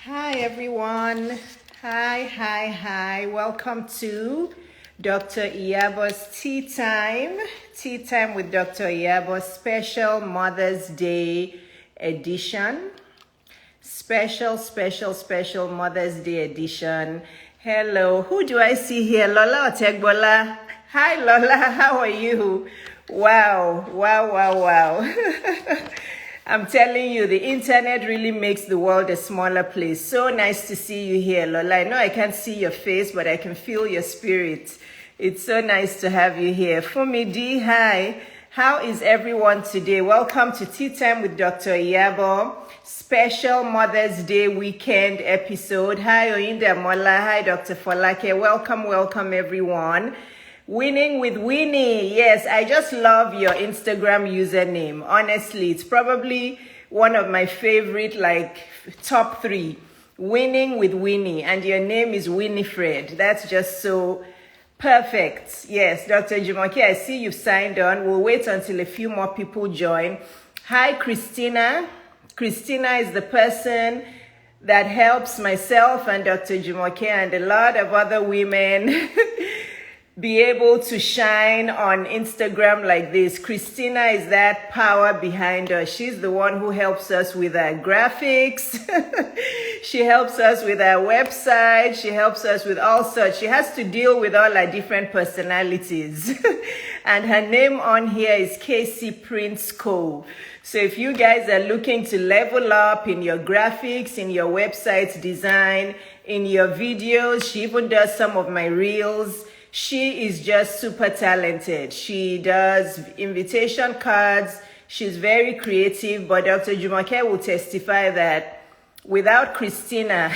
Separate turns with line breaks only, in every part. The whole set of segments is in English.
Hi everyone. Hi. Welcome to Dr. Iyabo's Tea Time. Tea Time with Dr. Iyabo, special Mother's Day edition. Special Mother's Day edition. Hello, who do I see here? Lola Otegbola. Hi Lola, how are you? Wow. I'm telling you, the internet really makes the world a smaller place. So nice to see you here, Lola. I know I can't see your face, but I can feel your spirit. It's so nice to have you here. Fumi D, hi. How is everyone today? Welcome to Tea Time with Dr. Iyabo, special Mother's Day weekend episode. Hi, Oyinda Mola. Hi, Dr. Folake. Welcome, everyone. Winning with Winnie. Yes, I just love your Instagram username. Honestly, it's probably one of my favorite, top 3. Winning with Winnie. And your name is Winifred. That's just so perfect. Yes, Dr. Jumoke, I see you've signed on. We'll wait until a few more people join. Hi, Christina. Christina is the person that helps myself and Dr. Jumoke and a lot of other women be able to shine on Instagram like this. Christina is that power behind us. She's the one who helps us with our graphics. She helps us with our website. She helps us with all such. She has to deal with all our different personalities. And her name on here is Casey Prince Co. So if you guys are looking to level up in your graphics, in your website design, in your videos, she even does some of my reels. She is just super talented. She does invitation cards. She's very creative, but Dr. Jumoke will testify that without Christina,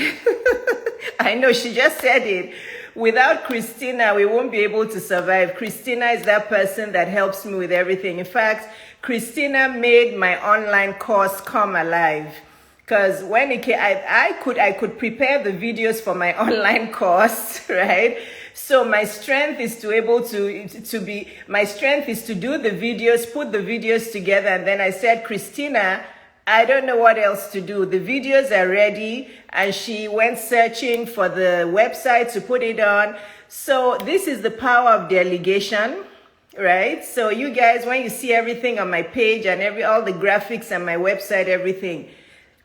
I know she just said it, without Christina, we won't be able to survive. Christina is that person that helps me with everything. In fact, Christina made my online course come alive. Because when it came, I could prepare the videos for my online course, right? So my strength is to do the videos, put the videos together. And then I said, Christina, I don't know what else to do. The videos are ready. And she went searching for the website to put it on. So this is the power of delegation, right? So you guys, when you see everything on my page and all the graphics and my website, everything,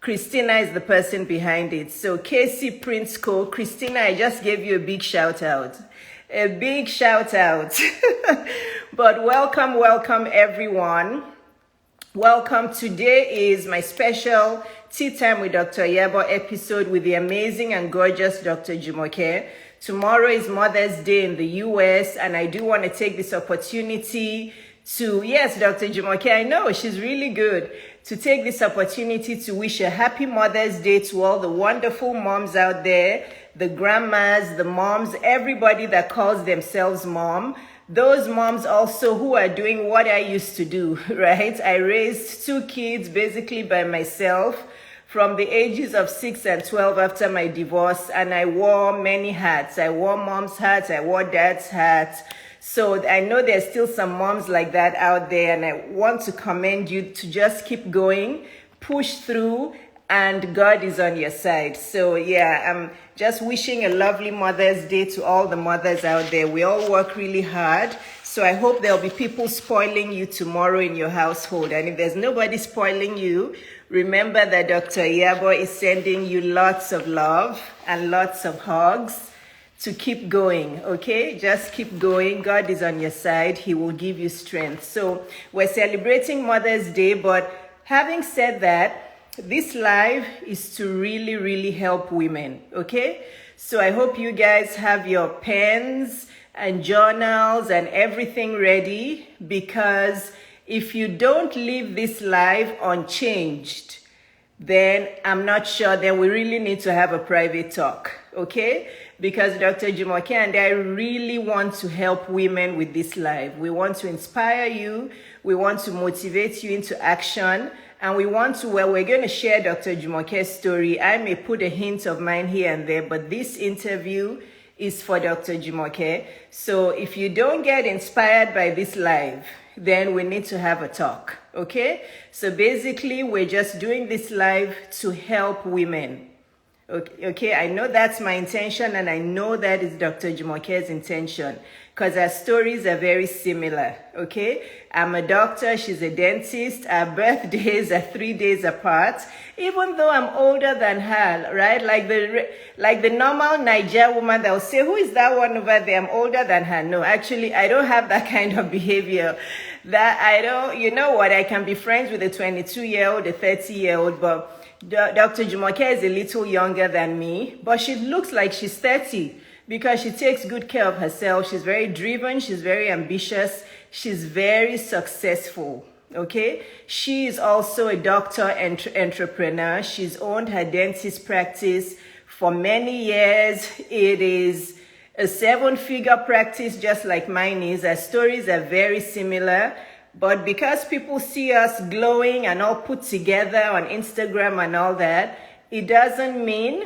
Christina is the person behind it. So Casey Prince Co. Christina, I just gave you a big shout out. A big shout out. But welcome everyone. Welcome. Today is my special Tea Time with Dr. Iyabo episode with the amazing and gorgeous Dr. Jumoke. Tomorrow is Mother's Day in the US, and I do want to take this opportunity to, yes, Dr. Jumoke, I know she's really good, to take this opportunity to wish a happy Mother's Day to all the wonderful moms out there, the grandmas, the moms, everybody that calls themselves mom. Those moms also who are doing what I used to do, right? I raised 2 kids basically by myself from the ages of 6 and 12 after my divorce, and I wore many hats. I wore mom's hat, I wore dad's hat. So I know there's still some moms like that out there, and I want to commend you to just keep going, push through, and God is on your side. So yeah, I'm just wishing a lovely Mother's Day to all the mothers out there. We all work really hard. So I hope there'll be people spoiling you tomorrow in your household. And if there's nobody spoiling you, remember that Dr. Iyabo is sending you lots of love and lots of hugs to keep going, okay? Just keep going. God is on your side. He will give you strength. So we're celebrating Mother's Day, but having said that, this live is to really help women, okay? So I hope you guys have your pens and journals and everything ready, because if you don't leave this live unchanged, then I'm not sure, then we really need to have a private talk, okay? Because Dr. Jumoke and I really want to help women with this live. We want to inspire you. We want to motivate you into action. And we want to, well, we're going to share Dr. Jumoke's story. I may put a hint of mine here and there, but this interview is for Dr. Jumoke. So if you don't get inspired by this live, then we need to have a talk, okay? So basically, we're just doing this live to help women. Okay, I know that's my intention, and I know that is Dr. Jumoke's intention, because our stories are very similar. Okay, I'm a doctor, she's a dentist. Our birthdays are 3 days apart, even though I'm older than her, right? Like the normal Niger woman that will say, "Who is that one over there? I'm older than her." No, actually, I don't have that kind of behavior. That I don't. You know what? I can be friends with a 22-year-old, a 30-year-old, but Dr. Jumoke is a little younger than me, but she looks like she's 30 because she takes good care of herself. She's very driven. She's very ambitious. She's very successful. Okay. She is also a doctor and entrepreneur. She's owned her dentist practice for many years. It is a 7-figure practice, just like mine is. Our stories are very similar. But because people see us glowing and all put together on Instagram and all that, it doesn't mean,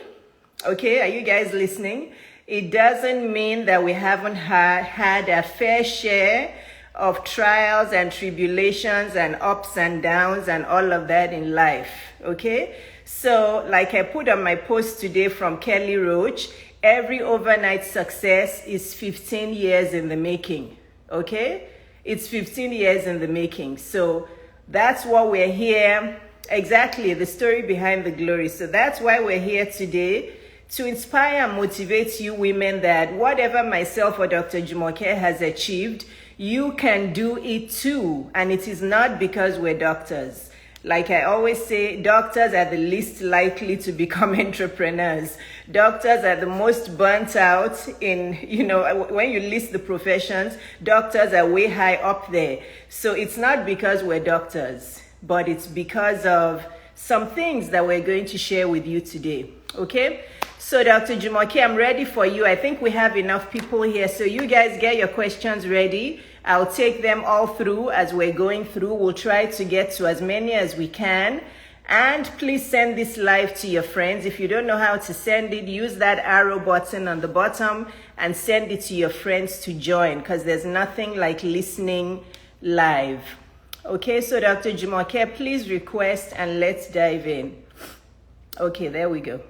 okay, are you guys listening? It doesn't mean that we haven't had a fair share of trials and tribulations and ups and downs and all of that in life, okay? So like I put on my post today from Kelly Roach, every overnight success is 15 years in the making, okay? It's 15 years in the making. So that's what we're here. Exactly, the story behind the glory. So that's why we're here today, to inspire and motivate you women that whatever myself or Dr. Jumoke has achieved, you can do it too. And it is not because we're doctors. Like I always say, doctors are the least likely to become entrepreneurs. Doctors are the most burnt out in, when you list the professions, doctors are way high up there. So it's not because we're doctors, but it's because of some things that we're going to share with you today. Okay? So Dr. Jumoke, I'm ready for you. I think we have enough people here. So you guys get your questions ready. I'll take them all through as we're going through. We'll try to get to as many as we can. And please send this live to your friends. If you don't know how to send it, use that arrow button on the bottom and send it to your friends to join, because there's nothing like listening live. Okay, so Dr. Jumoke, please request and let's dive in. Okay, there we go.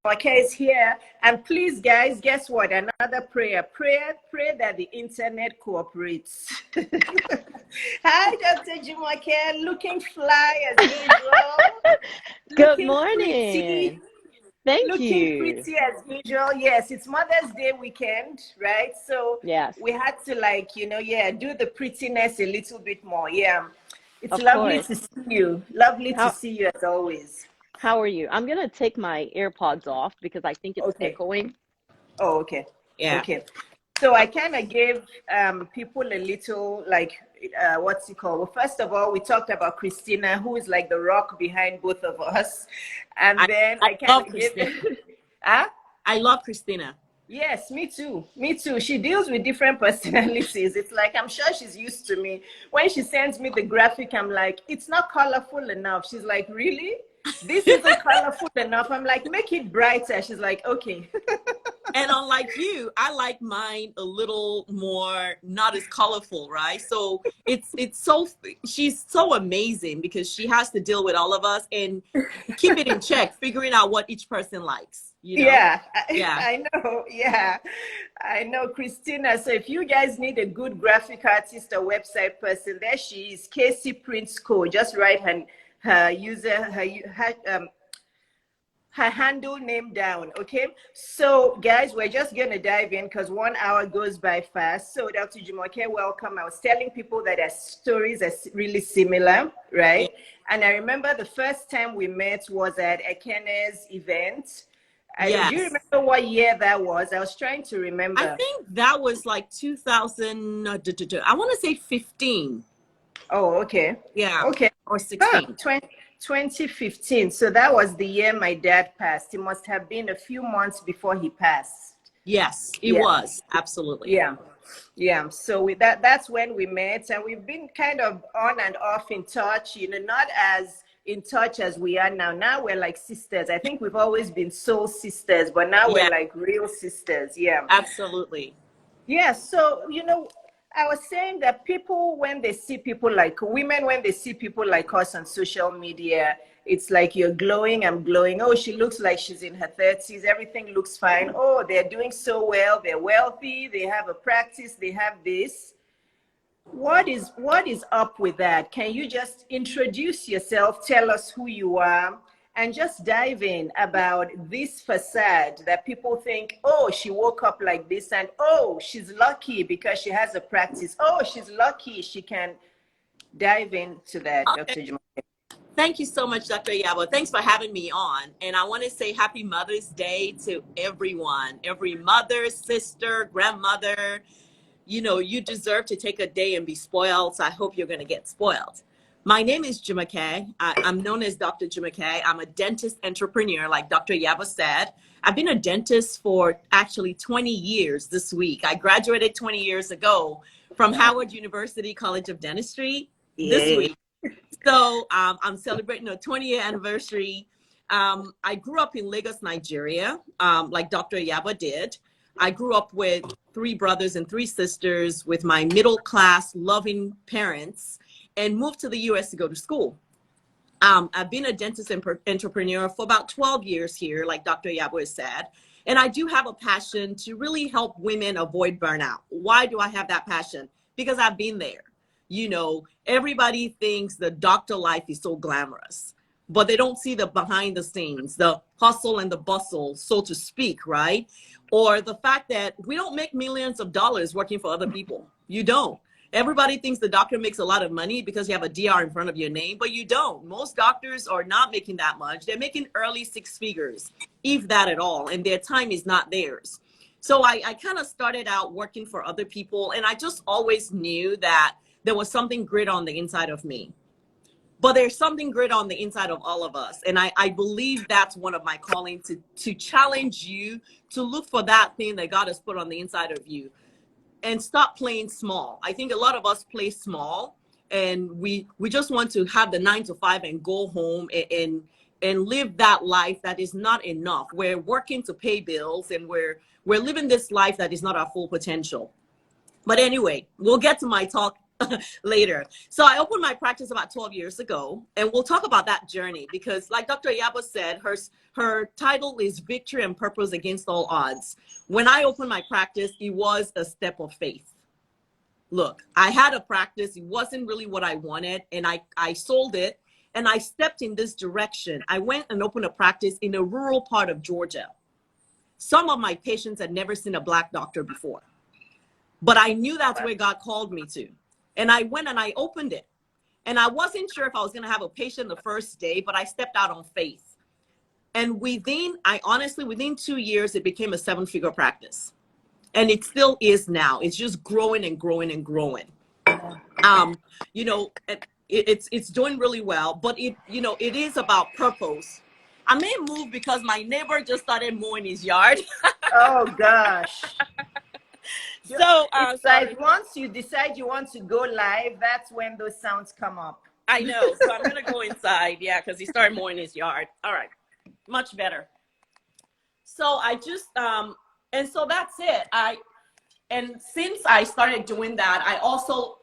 Okay, is here. And please, guys, guess what? Another prayer. Pray that the internet cooperates. Hi, Dr. Jumoke. Looking fly as usual.
Good morning. Thank you.
Looking pretty as usual. Yes, it's Mother's Day weekend, right? So
yes,
we had to do the prettiness a little bit more. Yeah. It's
of
lovely
course.
to see you. Lovely to see you as always.
How are you? I'm going to take my AirPods off because I think it's echoing.
Oh, okay.
Yeah.
Okay. So I kind of gave people a little, what's it called? Well, first of all, we talked about Christina, who is like the rock behind both of us. And then I kind of gave... Huh?
I love Christina.
Yes, me too. Me too. She deals with different personalities. It's like, I'm sure she's used to me. When she sends me the graphic, I'm like, it's not colorful enough. She's like, really? This isn't colorful enough. I'm like, make it brighter. She's like, okay.
And unlike you, I like mine a little more, not as colorful, right? So she's so amazing because she has to deal with all of us and keep it in check, figuring out what each person likes.
Yeah, I know. Yeah, I know, Christina. So if you guys need a good graphic artist or website person, there she is, Casey Prince Co. Just write her handle name down. Okay, so guys, we're just gonna dive in because 1 hour goes by fast. So Dr. Jumoke, welcome. I was telling people that our stories are really similar, right? And I remember the first time we met was at Ekene's event.
Yes.
Do you remember what year that was? I was trying to remember.
I think that was like 2000, I want to say 15.
Oh, okay.
Yeah.
Okay.
Or 16.
2015. So that was the year my dad passed. It must have been a few months before he passed.
Yes, it was. Absolutely.
Yeah. Yeah. So that's when we met, and we've been kind of on and off in touch, not as in touch as we are now. Now we're like sisters. I think we've always been soul sisters, but now we're like real sisters. Yeah.
Absolutely.
Yeah. So, I was saying that people, when they see people like women, when they see people like us on social media, it's like you're glowing, I'm glowing. Oh, she looks like she's in her 30s. Everything looks fine. Oh, they're doing so well. They're wealthy. They have a practice. They have this. What is up with that? Can you just introduce yourself, tell us who you are, and just dive in about this facade that people think, oh, she woke up like this, and oh, she's lucky because she has a practice. Oh, she's lucky she can dive into that,
Okay.
Dr. Jumoke.
Thank you so much, Dr. Iyabo. Thanks for having me on. And I want to say happy Mother's Day to everyone, every mother, sister, grandmother. You know, you deserve to take a day and be spoiled. So I hope you're going to get spoiled. My name is Jumoke. I'm known as Dr. Jumoke. I'm a dentist entrepreneur, like Dr. Iyabo said. I've been a dentist for actually 20 years this week. I graduated 20 years ago from Howard University College of Dentistry this
Yay.
week. So I'm celebrating a 20-year anniversary. I grew up in Lagos, Nigeria, like Dr. Iyabo did. I grew up with 3 brothers and 3 sisters with my middle-class, loving parents, and moved to the U.S. to go to school. I've been a dentist and entrepreneur for about 12 years here, like Dr. Iyabo has said. And I do have a passion to really help women avoid burnout. Why do I have that passion? Because I've been there. You know, everybody thinks the doctor life is so glamorous, but they don't see the behind the scenes, the hustle and the bustle, so to speak, right? Or the fact that we don't make millions of dollars working for other people. You don't. Everybody thinks the doctor makes a lot of money because you have a DR in front of your name, but you don't. Most doctors are not making that much. They're making early 6 figures, if that at all, and their time is not theirs. So I kind of started out working for other people, and I just always knew that there was something great on the inside of me. But there's something great on the inside of all of us. And I believe that's one of my calling, to challenge you to look for that thing that God has put on the inside of you and stop playing small. I think a lot of us play small, and we just want to have the 9 to 5 and go home and live that life that is not enough. We're working to pay bills, and we're living this life that is not our full potential. But anyway, we'll get to my talk later. So I opened my practice about 12 years ago, and we'll talk about that journey because, like Dr. Iyabo said, her title is Victory and Purpose Against All Odds. When I opened my practice, it was a step of faith. Look, I had a practice. It wasn't really what I wanted, and I sold it, and I stepped in this direction. I went and opened a practice in a rural part of Georgia. Some of my patients had never seen a Black doctor before, but I knew that's where God called me to. And I went and I opened it. And I wasn't sure if I was going to have a patient the first day, but I stepped out on faith. And within 2 years, it became a 7-figure practice. And it still is now. It's just growing and growing and growing. You know, it's doing really well, but it is about purpose. I may move because my neighbor just started mowing his yard.
Oh, gosh.
So
it's like once you decide you want to go live, that's when those sounds come up.
I know. So I'm going to go inside. Yeah, because he started mowing his yard. All right. Much better. So I just, and so that's it. And since I started doing that,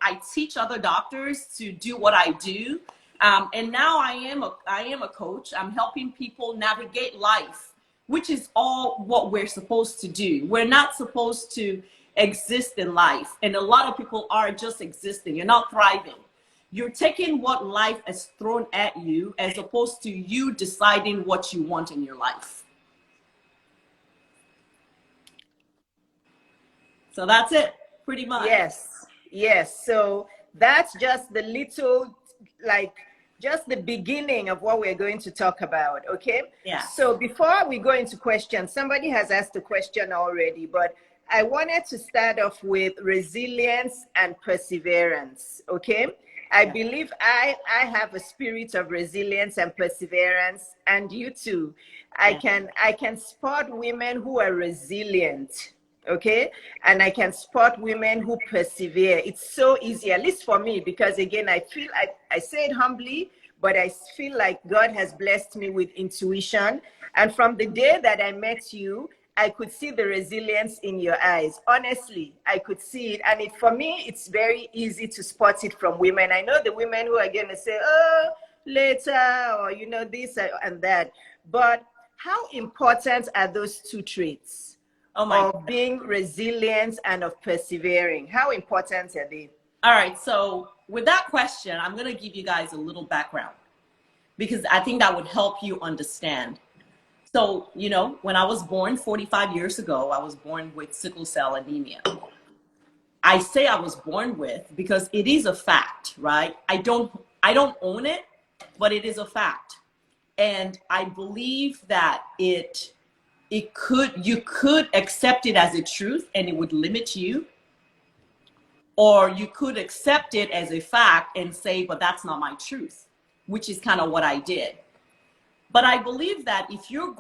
I teach other doctors to do what I do. And now I am a coach. I'm helping people navigate life, which is all what we're supposed to do. We're not supposed to exist in life. And a lot of people are just existing. You're not thriving. You're taking what life has thrown at you as opposed to you deciding what you want in your life. So that's it, pretty much.
Yes. So that's just the little, just the beginning of what we're going to talk about, okay?
Yeah.
So before we go into questions, somebody has asked a question already, but I wanted to start off with resilience and perseverance, okay? I believe I have a spirit of resilience and perseverance, and you too. I can spot women who are resilient, okay? And I can spot women who persevere. It's so easy, at least for me, because again, I say it humbly, but I feel like God has blessed me with intuition. And from the day that I met you, I could see the resilience in your eyes. Honestly, I could see it. And for me, it's very easy to spot it from women. I know the women who are going to say, oh, later, or, this and that. But how important are those two traits of being resilient and of persevering? How important are they?
All right. So with that question, I'm going to give you guys a little background because I think that would help you understand. So, when I was born 45 years ago, I was born with sickle cell anemia. I say I was born with because it is a fact, right? I don't own it, but it is a fact. And I believe that you could accept it as a truth and it would limit you, or you could accept it as a fact and say, but that's not my truth, which is kind of what I did. But I believe that if you're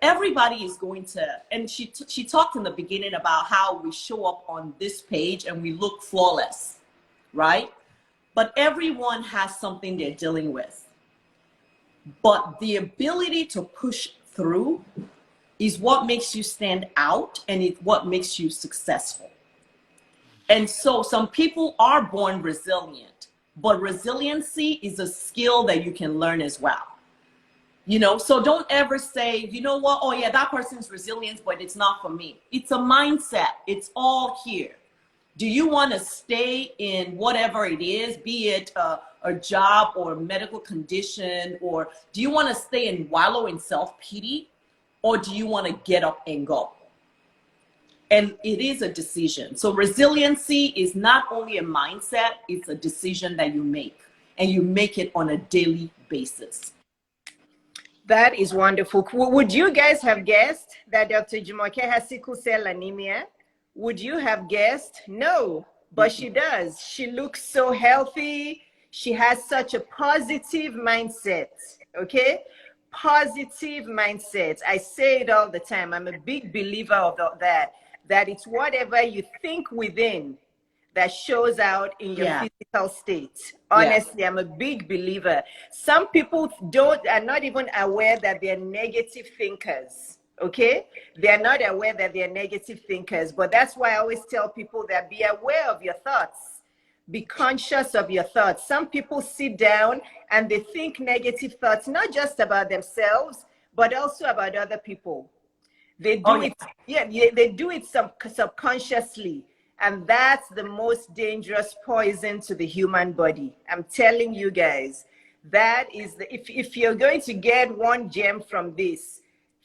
everybody is going to, and she talked in the beginning about how we show up on this page and we look flawless, right? But everyone has something they're dealing with. But the ability to push through is what makes you stand out, and it's what makes you successful. And so some people are born resilient, but resiliency is a skill that you can learn as well. So don't ever say, you know what, oh yeah, that person's resilient, but it's not for me. It's a mindset. It's all here. Do you want to stay in whatever it is, be it a job or a medical condition, or do you want to stay and wallow in self-pity, or do you want to get up and go? And it is a decision. So resiliency is not only a mindset, it's a decision that you make, and you make it on a daily basis.
That is wonderful. Would you guys have guessed that Dr. Jumoke has sickle cell anemia? Would you have guessed? No, but she does. She looks so healthy. She has such a positive mindset, okay? Positive mindset. I say it all the time. I'm a big believer of that it's whatever you think within that shows out in your physical state. Honestly, I'm a big believer. Some people are not even aware that they're negative thinkers, okay? They're not aware that they're negative thinkers, but that's why I always tell people that be aware of your thoughts. Be conscious of your thoughts. Some people sit down and they think negative thoughts, not just about themselves, but also about other people. They do they do it subconsciously. And that's the most dangerous poison to the human body. I'm telling you guys, that is if you're going to get one gem from this,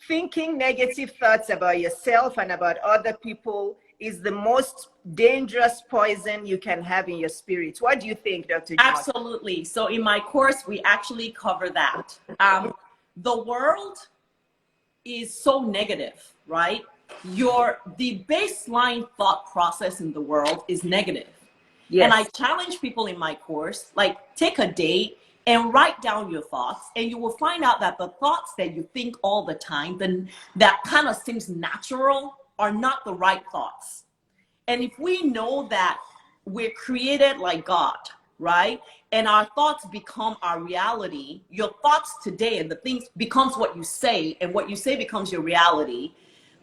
thinking negative thoughts about yourself and about other people is the most dangerous poison you can have in your spirit. What do you think, Dr. John?
Absolutely. So in my course, we actually cover that. The world is so negative, right? The baseline thought process in the world is negative. Yes. And I challenge people in my course, like, take a day and write down your thoughts, and you will find out that the thoughts that you think all the time, then that kind of seems natural, are not the right thoughts. And if we know that we're created like God, right? And our thoughts become our reality, your thoughts today and the things becomes what you say, and what you say becomes your reality.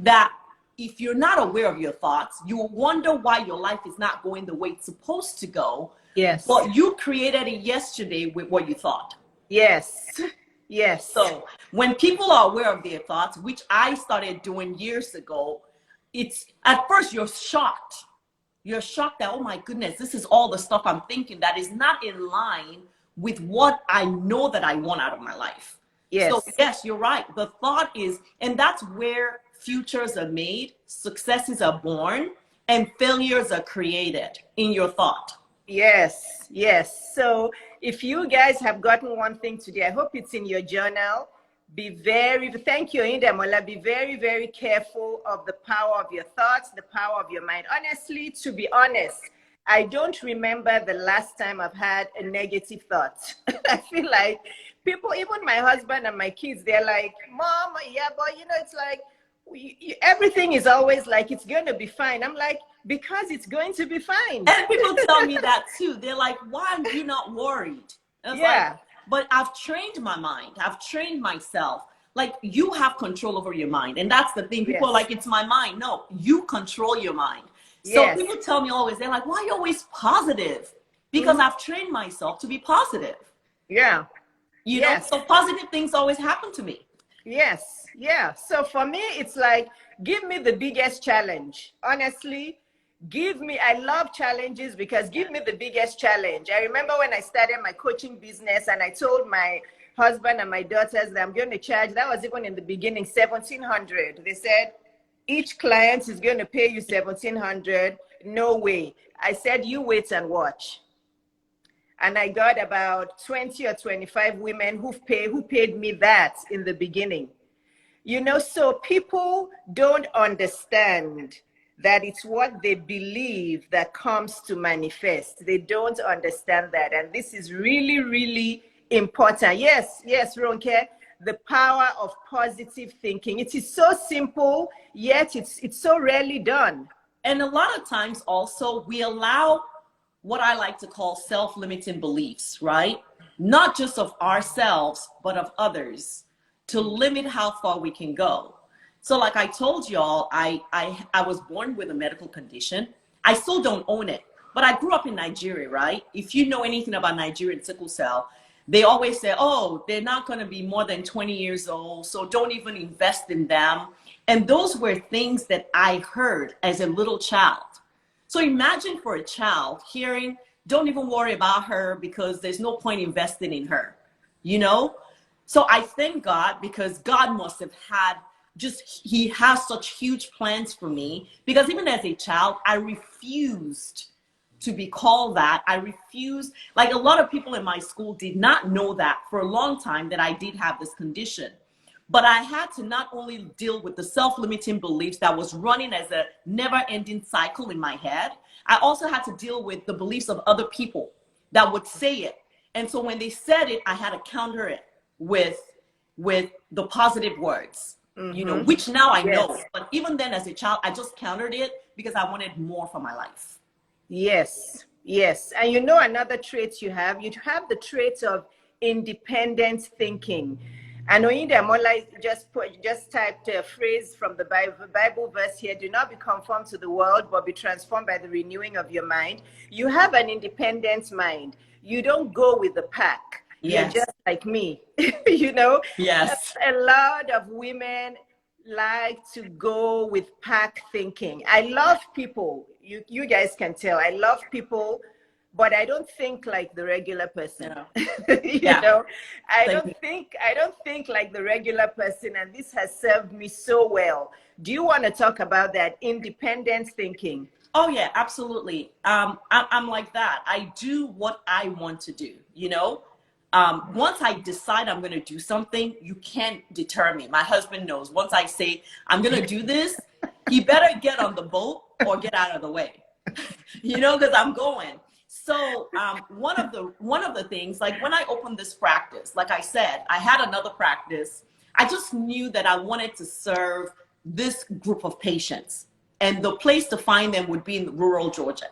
That if you're not aware of your thoughts, you will wonder why your life is not going the way it's supposed to go.
Yes.
But you created it yesterday with what you thought.
Yes. Yes.
So when people are aware of their thoughts, which I started doing years ago, it's at first you're shocked. You're shocked that, oh my goodness, this is all the stuff I'm thinking that is not in line with what I know that I want out of my life. Yes. So yes, you're right. The thought is, and that's where futures are made, successes are born, and failures are created in your thought.
Yes, yes. So if you guys have gotten one thing today, I hope it's in your journal. Thank you, Indamola. Be very, very careful of the power of your thoughts, the power of your mind. Honestly, to be honest, I don't remember the last time I've had a negative thought. I feel like people, even my husband and my kids, they're like, Mom, Iyabo, it's like, everything is always like, it's going to be fine. I'm like, because it's going to be fine.
And people tell me that too. They're like, why are you not worried? Like, but I've trained my mind. I've trained myself. Like, you have control over your mind. And that's the thing. People are like, it's my mind. No, you control your mind. So people tell me always, they're like, why are you always positive? Because I've trained myself to be positive.
Yeah.
You know,
Yes.
so positive things always happen to me.
Yes. Yeah. So for me, it's like, give me the biggest challenge. Honestly, I love challenges, because give me the biggest challenge. I remember when I started my coaching business and I told my husband and my daughters that I'm going to charge, that was even in the beginning, 1,700. They said, each client is going to pay you 1,700. No way. I said, you wait and watch. And I got about 20 or 25 women who paid me that in the beginning. You know, so people don't understand that it's what they believe that comes to manifest. They don't understand that. And this is really, really important. Yes, Ronke, the power of positive thinking. It is so simple, yet it's so rarely done.
And a lot of times also we allow what I like to call self-limiting beliefs, right? Not just of ourselves, but of others, to limit how far we can go. So like I told y'all, I was born with a medical condition. I still don't own it, but I grew up in Nigeria, right? If you know anything about Nigerian sickle cell, they always say, oh, they're not going to be more than 20 years old, so don't even invest in them. And those were things that I heard as a little child. So imagine for a child hearing, don't even worry about her because there's no point investing in her, you know? So I thank God, because God must have had he has such huge plans for me, because even as a child, I refused to be called that. I refused, like a lot of people in my school did not know that for a long time that I did have this condition. But I had to not only deal with the self-limiting beliefs that was running as a never-ending cycle in my head, I also had to deal with the beliefs of other people that would say it. And so when they said it, I had to counter it with the positive words, you know, which now I know. But even then as a child, I just countered it because I wanted more for my life.
Yes, yes. And you know another trait you have the trait of independent thinking. And Oyinda Mola just typed a phrase from the Bible verse here: do not be conformed to the world, but be transformed by the renewing of your mind. You have an independent mind. You don't go with the pack.
Yes.
You're just like me. You know?
Yes.
A lot of women like to go with pack thinking. I love people. You guys can tell. I love people, but I don't think like the regular person.
Yeah.
You know, I don't think like the regular person, and this has served me so well. Do you want to talk about that independent thinking?
Oh yeah, absolutely. I'm like that. I do what I want to do, you know? Once I decide I'm going to do something, you can't deter me. My husband knows. Once I say I'm going to do this, he better get on the boat or get out of the way, you know, because I'm going. So one of the things, like when I opened this practice, like I said, I had another practice. I just knew that I wanted to serve this group of patients, and the place to find them would be in rural Georgia.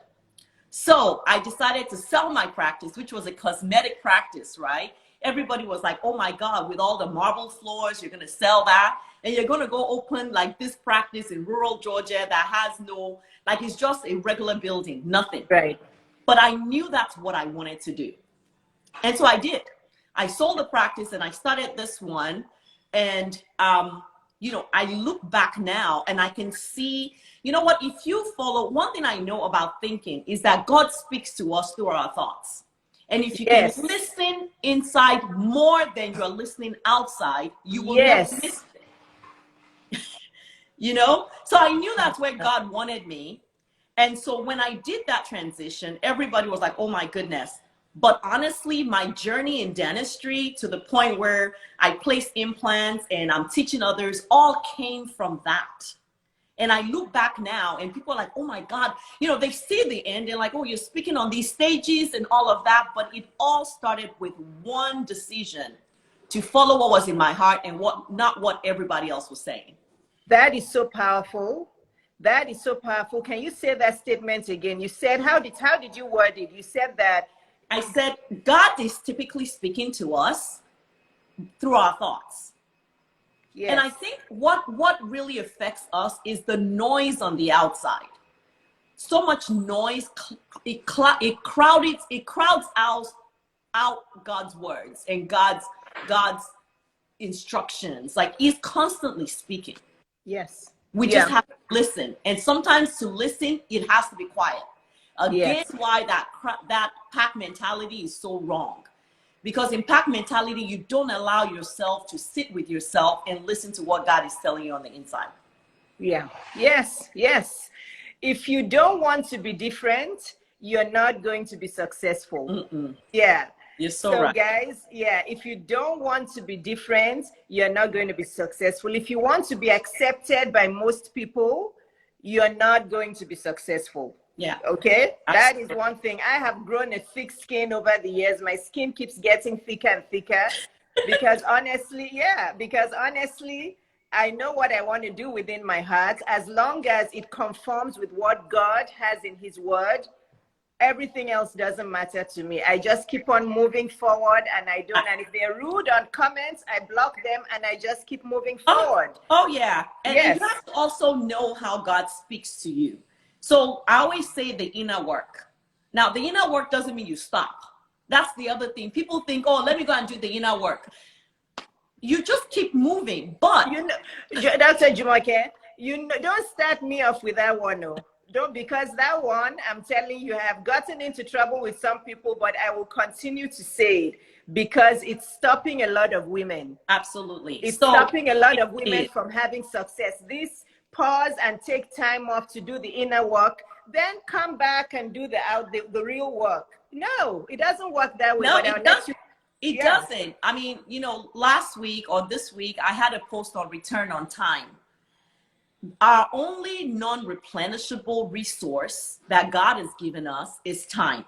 So I decided to sell my practice, which was a cosmetic practice, right? Everybody was like, oh my God, with all the marble floors, you're going to sell that. And you're going to go open like this practice in rural Georgia that has no, like it's just a regular building, nothing.
Right.
But I knew that's what I wanted to do. And so I did. I sold the practice and I started this one. And, you know, I look back now and I can see, you know what, if you follow, one thing I know about thinking is that God speaks to us through our thoughts. And if you can listen inside more than you're listening outside, you will never miss it. You know? So I knew that's where God wanted me. And so when I did that transition, everybody was like, oh my goodness. But honestly, my journey in dentistry to the point where I place implants and I'm teaching others all came from that. And I look back now and people are like, oh my God, you know, they see the end. They're like, oh, you're speaking on these stages and all of that. But it all started with one decision to follow what was in my heart and not what everybody else was saying.
That is so powerful. That is so powerful. Can you say that statement again? You said, how did you word it? You said that.
I said, God is typically speaking to us through our thoughts. Yes. And I think what really affects us is the noise on the outside. So much noise, it crowds out God's words and God's God's instructions. Like he's constantly speaking.
Yes.
We just have to listen. And sometimes to listen, it has to be quiet. Again, why that pack mentality is so wrong. Because in pack mentality, you don't allow yourself to sit with yourself and listen to what God is telling you on the inside.
Yeah. Yes. Yes. If you don't want to be different, you're not going to be successful. Yeah.
You're so right.
Guys, if you don't want to be different, you're not going to be successful. If you want to be accepted by most people, you're not going to be successful.
Yeah.
Okay. That is one thing. I have grown a thick skin over the years. My skin keeps getting thicker and thicker because honestly, I know what I want to do within my heart. As long as it conforms with what God has in his word, everything else doesn't matter to me. I just keep on moving forward, and I don't. And if they're rude on comments, I block them and I just keep moving forward.
Oh yeah. And you have to also know how God speaks to you. So I always say the inner work. Now, the inner work doesn't mean you stop. That's the other thing. People think, oh, let me go and do the inner work. You just keep moving. But
you know, Dr. Jumoke, don't start me off with that one. No. Don't, because that one, I'm telling you, I have gotten into trouble with some people, but I will continue to say it because it's stopping a lot of women.
Absolutely.
It's stopping a lot of women from having success. This pause and take time off to do the inner work, then come back and do the real work. No, it doesn't work that way.
No, it doesn't. It doesn't. I mean, you know, last week or this week, I had a post on return on time. Our only non-replenishable resource that God has given us is time.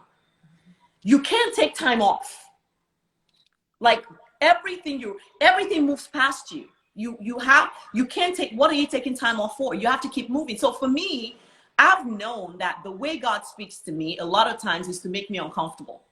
You can't take time off. Like everything moves past you. You can't take, what are you taking time off for? You have to keep moving. So for me, I've known that the way God speaks to me a lot of times is to make me uncomfortable.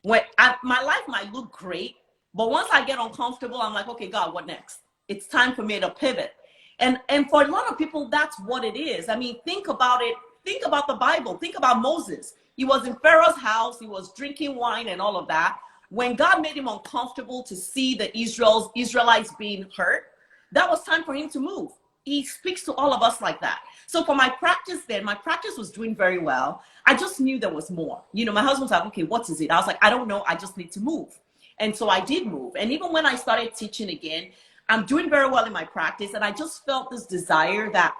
My life might look great, but once I get uncomfortable, I'm like, okay, God, what next? It's time for me to pivot. And for a lot of people, that's what it is. I mean, think about it. Think about the Bible. Think about Moses. He was in Pharaoh's house. He was drinking wine and all of that. When God made him uncomfortable to see the Israelites being hurt, that was time for him to move. He speaks to all of us like that. So for my practice then, my practice was doing very well. I just knew there was more. You know, my husband's like, okay, what is it? I was like, I don't know. I just need to move. And so I did move. And even when I started teaching again, I'm doing very well in my practice. And I just felt this desire that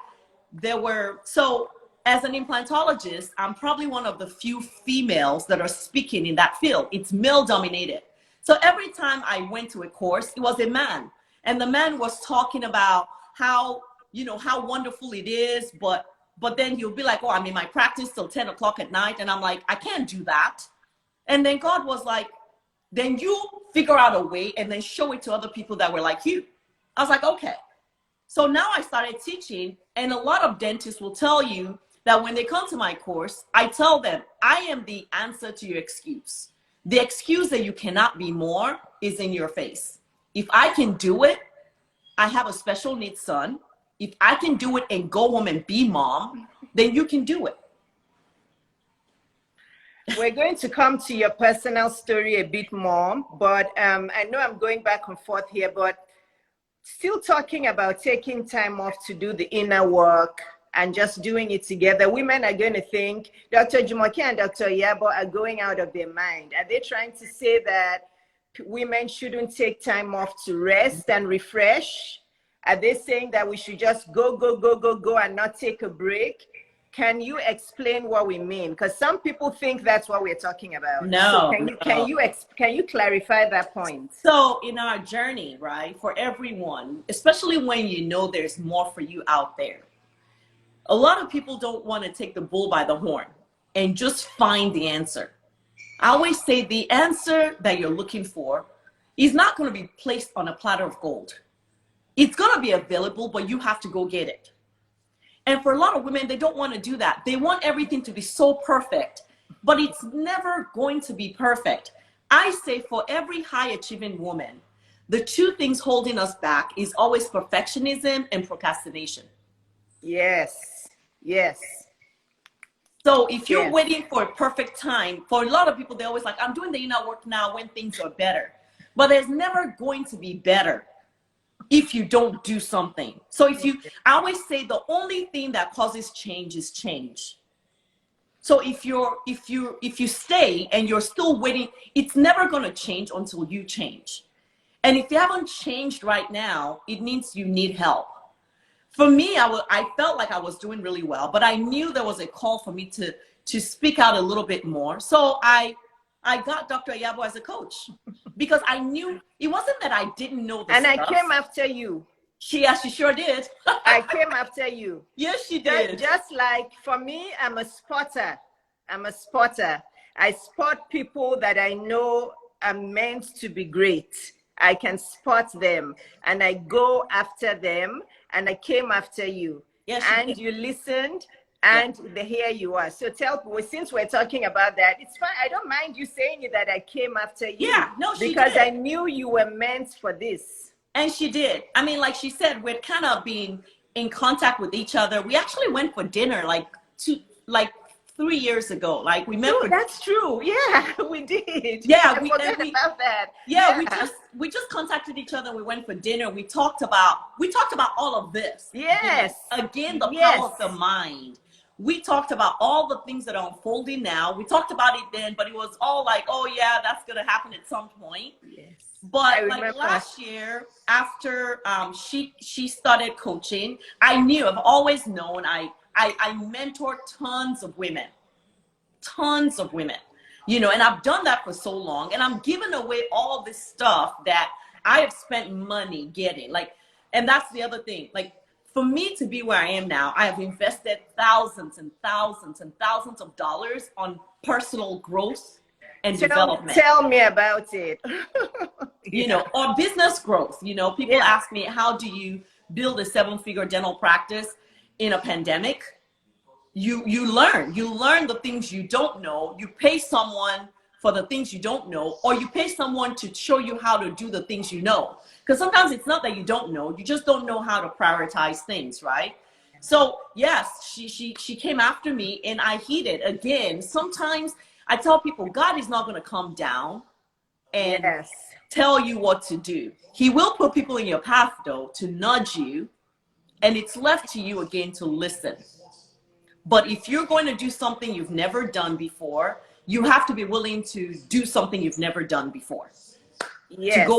so as an implantologist, I'm probably one of the few females that are speaking in that field. It's male dominated. So every time I went to a course, it was a man. And the man was talking about how wonderful it is. But then he'll be like, oh, I'm in my practice till 10 o'clock at night. And I'm like, I can't do that. And then God was like, then you figure out a way and then show it to other people that were like you. I was like, okay. So now I started teaching, and a lot of dentists will tell you that when they come to my course, I tell them, I am the answer to your excuse. The excuse that you cannot be more is in your face. If I can do it, I have a special needs son. If I can do it and go home and be mom, then you can do it.
We're going to come to your personal story a bit more, but I know I'm going back and forth here, but still talking about taking time off to do the inner work and just doing it together. Women are going to think Dr. Jumoke and Dr. Iyabo are going out of their mind. Are they trying to say that women shouldn't take time off to rest and refresh? Are they saying that we should just go and not take a break? Can you explain what we mean? Because some people think that's what we're talking about.
No.
So can you clarify that point?
So in our journey, right, for everyone, especially when you know there's more for you out there, a lot of people don't want to take the bull by the horn and just find the answer. I always say the answer that you're looking for is not going to be placed on a platter of gold. It's going to be available, but you have to go get it. And for a lot of women, they don't want to do that. They want everything to be so perfect, but it's never going to be perfect. I say for every high achieving woman, the two things holding us back is always perfectionism and procrastination.
Yes. Yes.
So if you're waiting for a perfect time, for a lot of people, they're always like, I'm doing the inner work now when things are better. but there's never going to be better if you don't do something. So I always say the only thing that causes change is change. So if you stay and you're still waiting, it's never going to change until you change. And if you haven't changed right now, it means you need help. For me, I felt like I was doing really well, but I knew there was a call for me to speak out a little bit more. So I got Dr. Iyabo as a coach because I knew it wasn't that I didn't know the stuff.
And I came after you.
She sure did.
I came after you.
Yes, she did.
Just like for me, I'm a spotter. I spot people that I know are meant to be great. I can spot them and I go after them, and I came after you.
Yes,
and you listened, and here you are. So tell people, since we're talking about that, it's fine. I don't mind you saying it that I came after you.
Yeah, no, she
because
did.
I knew you were meant for this.
And she did. I mean, like she said, we're kind of being in contact with each other. We actually went for dinner like 3 years ago. Like we met.
Oh, that's true. Yeah, we did.
Yeah,
I forgot about that.
Yeah, we just contacted each other. We went for dinner. We talked about all of this.
Yes.
Again, the power of the mind. We talked about all the things that are unfolding now. We talked about it then, but it was all like, oh yeah, that's gonna happen at some point.
Yes.
But like last year, after she started coaching, I knew, I've always known, I mentor tons of women, you know, and I've done that for so long, and I'm giving away all this stuff that I have spent money getting. Like, and that's the other thing. Like, for me to be where I am now, I have invested thousands and thousands and thousands of dollars on personal growth and development.
Tell me about it.
You know, or business growth. You know, people ask me, how do you build a 7-figure dental practice in a pandemic? You learn the things you don't know. You pay someone for the things you don't know, or you pay someone to show you how to do the things you know. Because sometimes it's not that you don't know, you just don't know how to prioritize things, right? So yes, she came after me, and I heeded. Again, sometimes I tell people, God is not going to come down and tell you what to do. He will put people in your path, though, to nudge you, and it's left to you again to listen. But if you're going to do something you've never done before, you have to be willing to do something you've never done before.
Yes,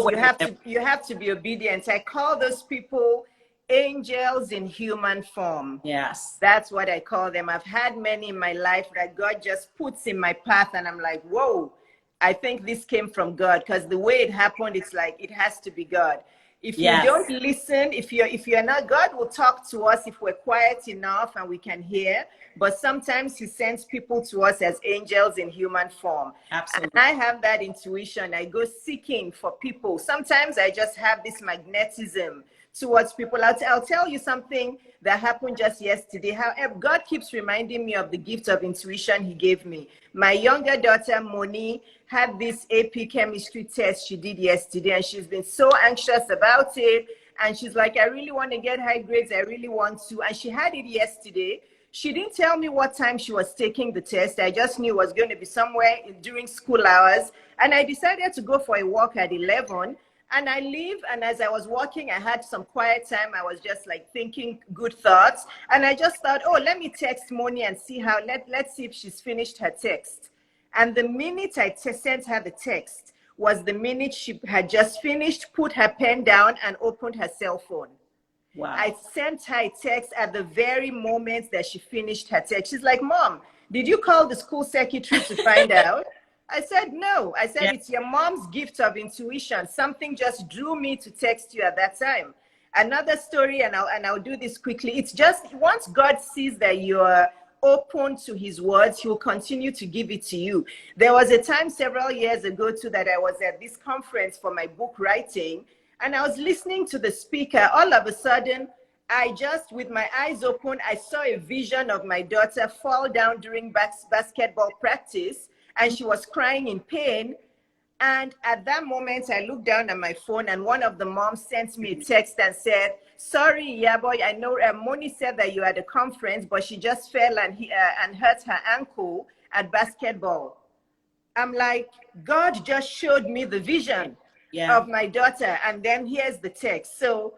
you have to be obedient. I call those people angels in human form.
Yes.
That's what I call them. I've had many in my life that God just puts in my path, and I'm like, whoa, I think this came from God, because the way it happened, it's like it has to be God. If you don't listen, if you're not, God will talk to us if we're quiet enough and we can hear. But sometimes he sends people to us as angels in human form.
Absolutely.
And I have that intuition. I go seeking for people. Sometimes I just have this magnetism towards people. I'll tell you something that happened just yesterday. However, God keeps reminding me of the gift of intuition he gave me. My younger daughter, Moni, had this AP chemistry test she did yesterday, and she's been so anxious about it. And she's like, I really want to get high grades. I really want to. And she had it yesterday. She didn't tell me what time she was taking the test. I just knew it was going to be somewhere during school hours. And I decided to go for a walk at 11. And I leave, and as I was walking, I had some quiet time. I was just like thinking good thoughts. And I just thought, oh, let me text Moni and see how, let's see if she's finished her text. And the minute I sent her the text was the minute she had just finished, put her pen down, and opened her cell phone.
Wow.
I sent her a text at the very moment that she finished her text. She's like, Mom, did you call the school secretary to find out? I said, no. I said, it's your mom's gift of intuition. Something just drew me to text you at that time. Another story, and I'll do this quickly. It's just once God sees that you're open to his words, he'll continue to give it to you. There was a time several years ago too that I was at this conference for my book writing, and I was listening to the speaker. All of a sudden, I just, with my eyes open, I saw a vision of my daughter fall down during basketball practice, and she was crying in pain. And at that moment, I looked down at my phone, and one of the moms sent me a text and said, sorry, Iyabo, I know Moni said that you were at a conference, but she just fell and hurt her ankle at basketball. I'm like, God just showed me the vision.
Yeah.
of my daughter. And then here's the text. So,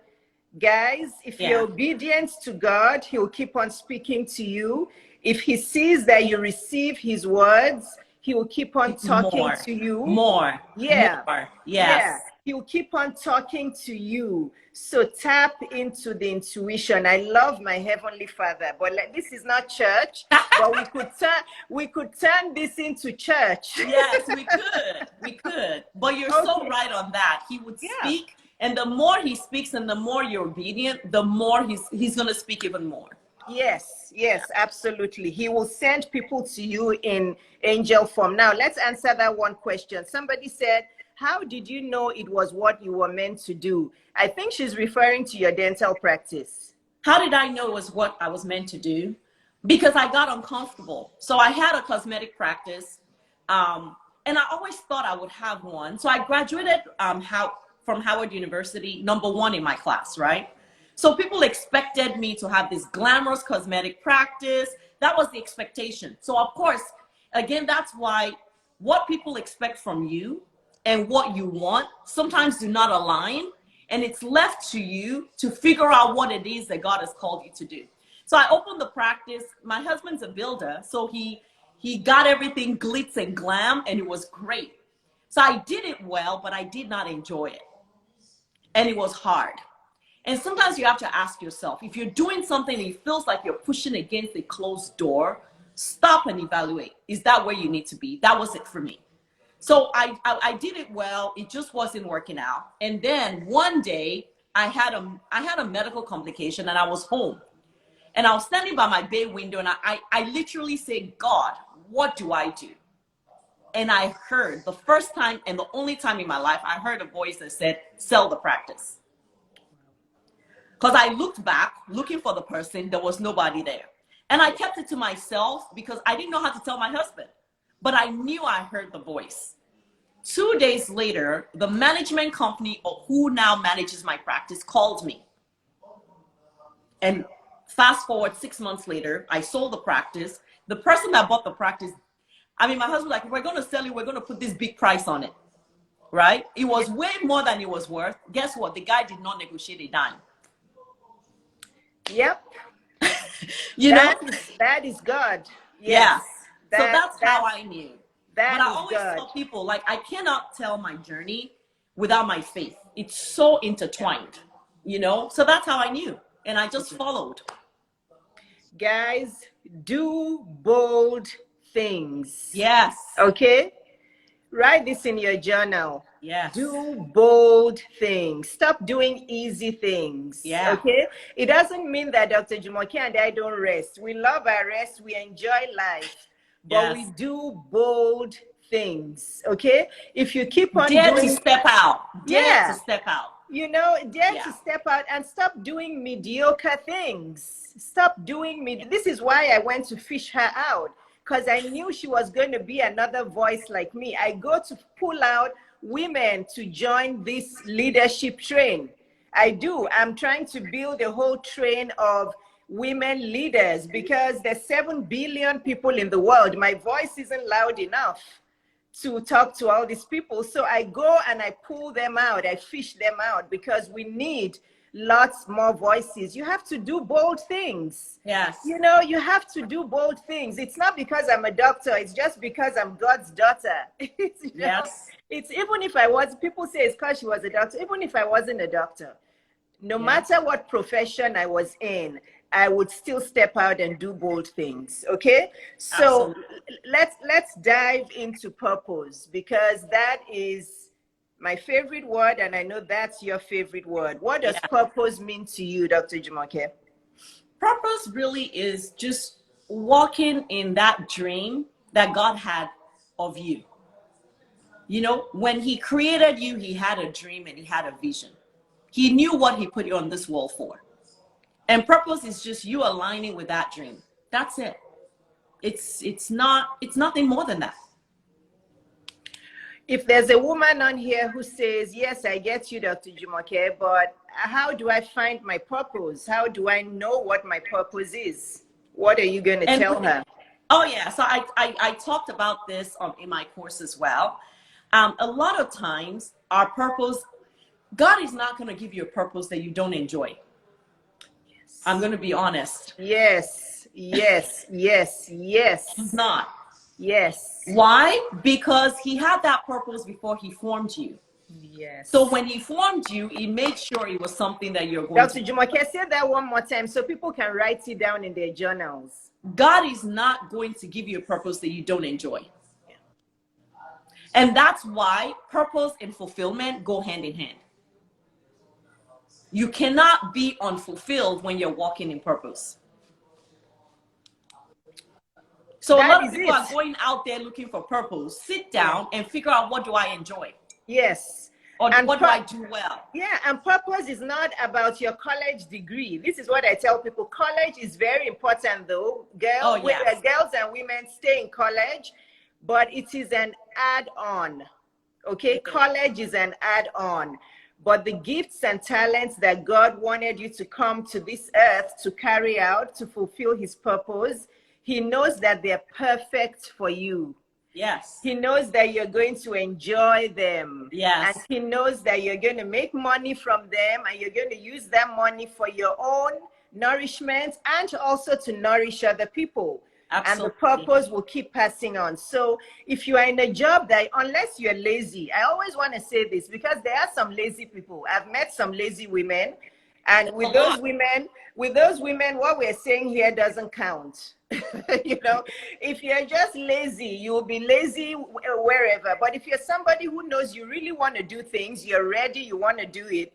guys, if you're obedient to God, he'll keep on speaking to you. If he sees that you receive his words, he will keep on talking to you.
More.
Yeah.
Yes.
Yeah. He'll keep on talking to you. So tap into the intuition. I love my Heavenly Father, but like, this is not church, but we could turn this into church.
Yes, we could. We could. But you're so right on that. He would speak, and the more he speaks and the more you're obedient, the more he's going to speak even more.
Yes, absolutely. He will send people to you in angel form. Now, let's answer that one question. Somebody said, how did you know it was what you were meant to do? I think she's referring to your dental practice.
How did I know it was what I was meant to do? Because I got uncomfortable. So I had a cosmetic practice, and I always thought I would have one. So I graduated from Howard University, #1 in my class, right? So people expected me to have this glamorous cosmetic practice. That was the expectation. So of course, again, that's why what people expect from you and what you want sometimes do not align. And it's left to you to figure out what it is that God has called you to do. So I opened the practice. My husband's a builder, so he got everything glitz and glam, and it was great. So I did it well, but I did not enjoy it. And it was hard. And sometimes you have to ask yourself, if you're doing something and it feels like you're pushing against a closed door, stop and evaluate. Is that where you need to be? That was it for me. So I did it well. It just wasn't working out. And then one day I had a medical complication and I was home. And I was standing by my bay window and I literally said, God, what do I do? And I heard the first time and the only time in my life, I heard a voice that said, sell the practice. Because I looked back, looking for the person, there was nobody there. And I kept it to myself because I didn't know how to tell my husband. But I knew I heard the voice. 2 days later, the management company who now manages my practice called me. And fast forward 6 months later, I sold the practice. The person that bought the practice, my husband was like, we're going to sell it. We're going to put this big price on it. Right? It was way more than it was worth. Guess what? The guy did not negotiate a dime.
Yep. That is God.
Yes. So that's how I knew. But I always
God.
tell people, like, I cannot tell my journey without my faith. It's so intertwined, So that's how I knew. And I just followed.
Guys, do bold things.
Yes.
Okay? Write this in your journal.
Yes.
Do bold things. Stop doing easy things.
Yeah.
Okay? It doesn't mean that Dr. Jumoke and I don't rest. We love our rest. We enjoy life. But we do bold things. Okay? If you keep on
Dare to step out. Dare to step out.
Dare to step out and stop doing mediocre things. Stop doing This is why I went to fish her out. Because I knew she was going to be another voice like me. I go to pull out women to join this leadership train. I do. I'm trying to build a whole train of women leaders because there's 7 billion people in the world. My voice isn't loud enough to talk to all these people. So I go and I pull them out. I fish them out because we need lots more voices. You have to do bold things.
Yes.
You have to do bold things. It's not because I'm a doctor. It's just because I'm God's daughter.
Yes.
It's even if I was, people say it's because she was a doctor. Even if I wasn't a doctor, no matter what profession I was in, I would still step out and do bold things. Okay. So let's dive into purpose because that is my favorite word, and I know that's your favorite word. What does purpose mean to you, Dr. Jumoke?
Purpose really is just walking in that dream that God had of you. When he created you, he had a dream and he had a vision. He knew what he put you on this world for. And purpose is just you aligning with that dream. That's it. It's nothing more than that.
If there's a woman on here who says, yes, I get you, Dr. Jumoke, but how do I find my purpose? How do I know what my purpose is? What are you going to tell her?
Oh, yeah. So I talked about this in my course as well. A lot of times our purpose, God is not going to give you a purpose that you don't enjoy. Yes. I'm going to be honest.
Yes, yes, yes, yes.
He's not.
Yes.
Why? Because he had that purpose before he formed you.
Yes.
So when he formed you, he made sure it was something that you're going
Dr. Jumoke, say that one more time so people can write it down in their journals.
God is not going to give you a purpose that you don't enjoy. And that's why purpose and fulfillment go hand in hand. You cannot be unfulfilled when you're walking in purpose. So a lot of people are going out there looking for purpose. Sit down and figure out, what do I enjoy?
Yes.
Or what do I do well?
Yeah, and purpose is not about your college degree. This is what I tell people. College is very important though. Girls and women stay in college, but it is an add-on. Okay, college is an add-on. But the gifts and talents that God wanted you to come to this earth to carry out, to fulfill his purpose, he knows that they're perfect for you.
Yes.
He knows that you're going to enjoy them.
Yes.
And he knows that you're going to make money from them, and you're going to use that money for your own nourishment and also to nourish other people. Absolutely. And the purpose will keep passing on. So if you are in a job that, unless you're lazy, I always want to say this because there are some lazy people. I've met some lazy women, and with those women, what we're saying here doesn't count. You know, if you're just lazy, you'll be lazy wherever. But if you're somebody who knows you really want to do things, you're ready, you want to do it.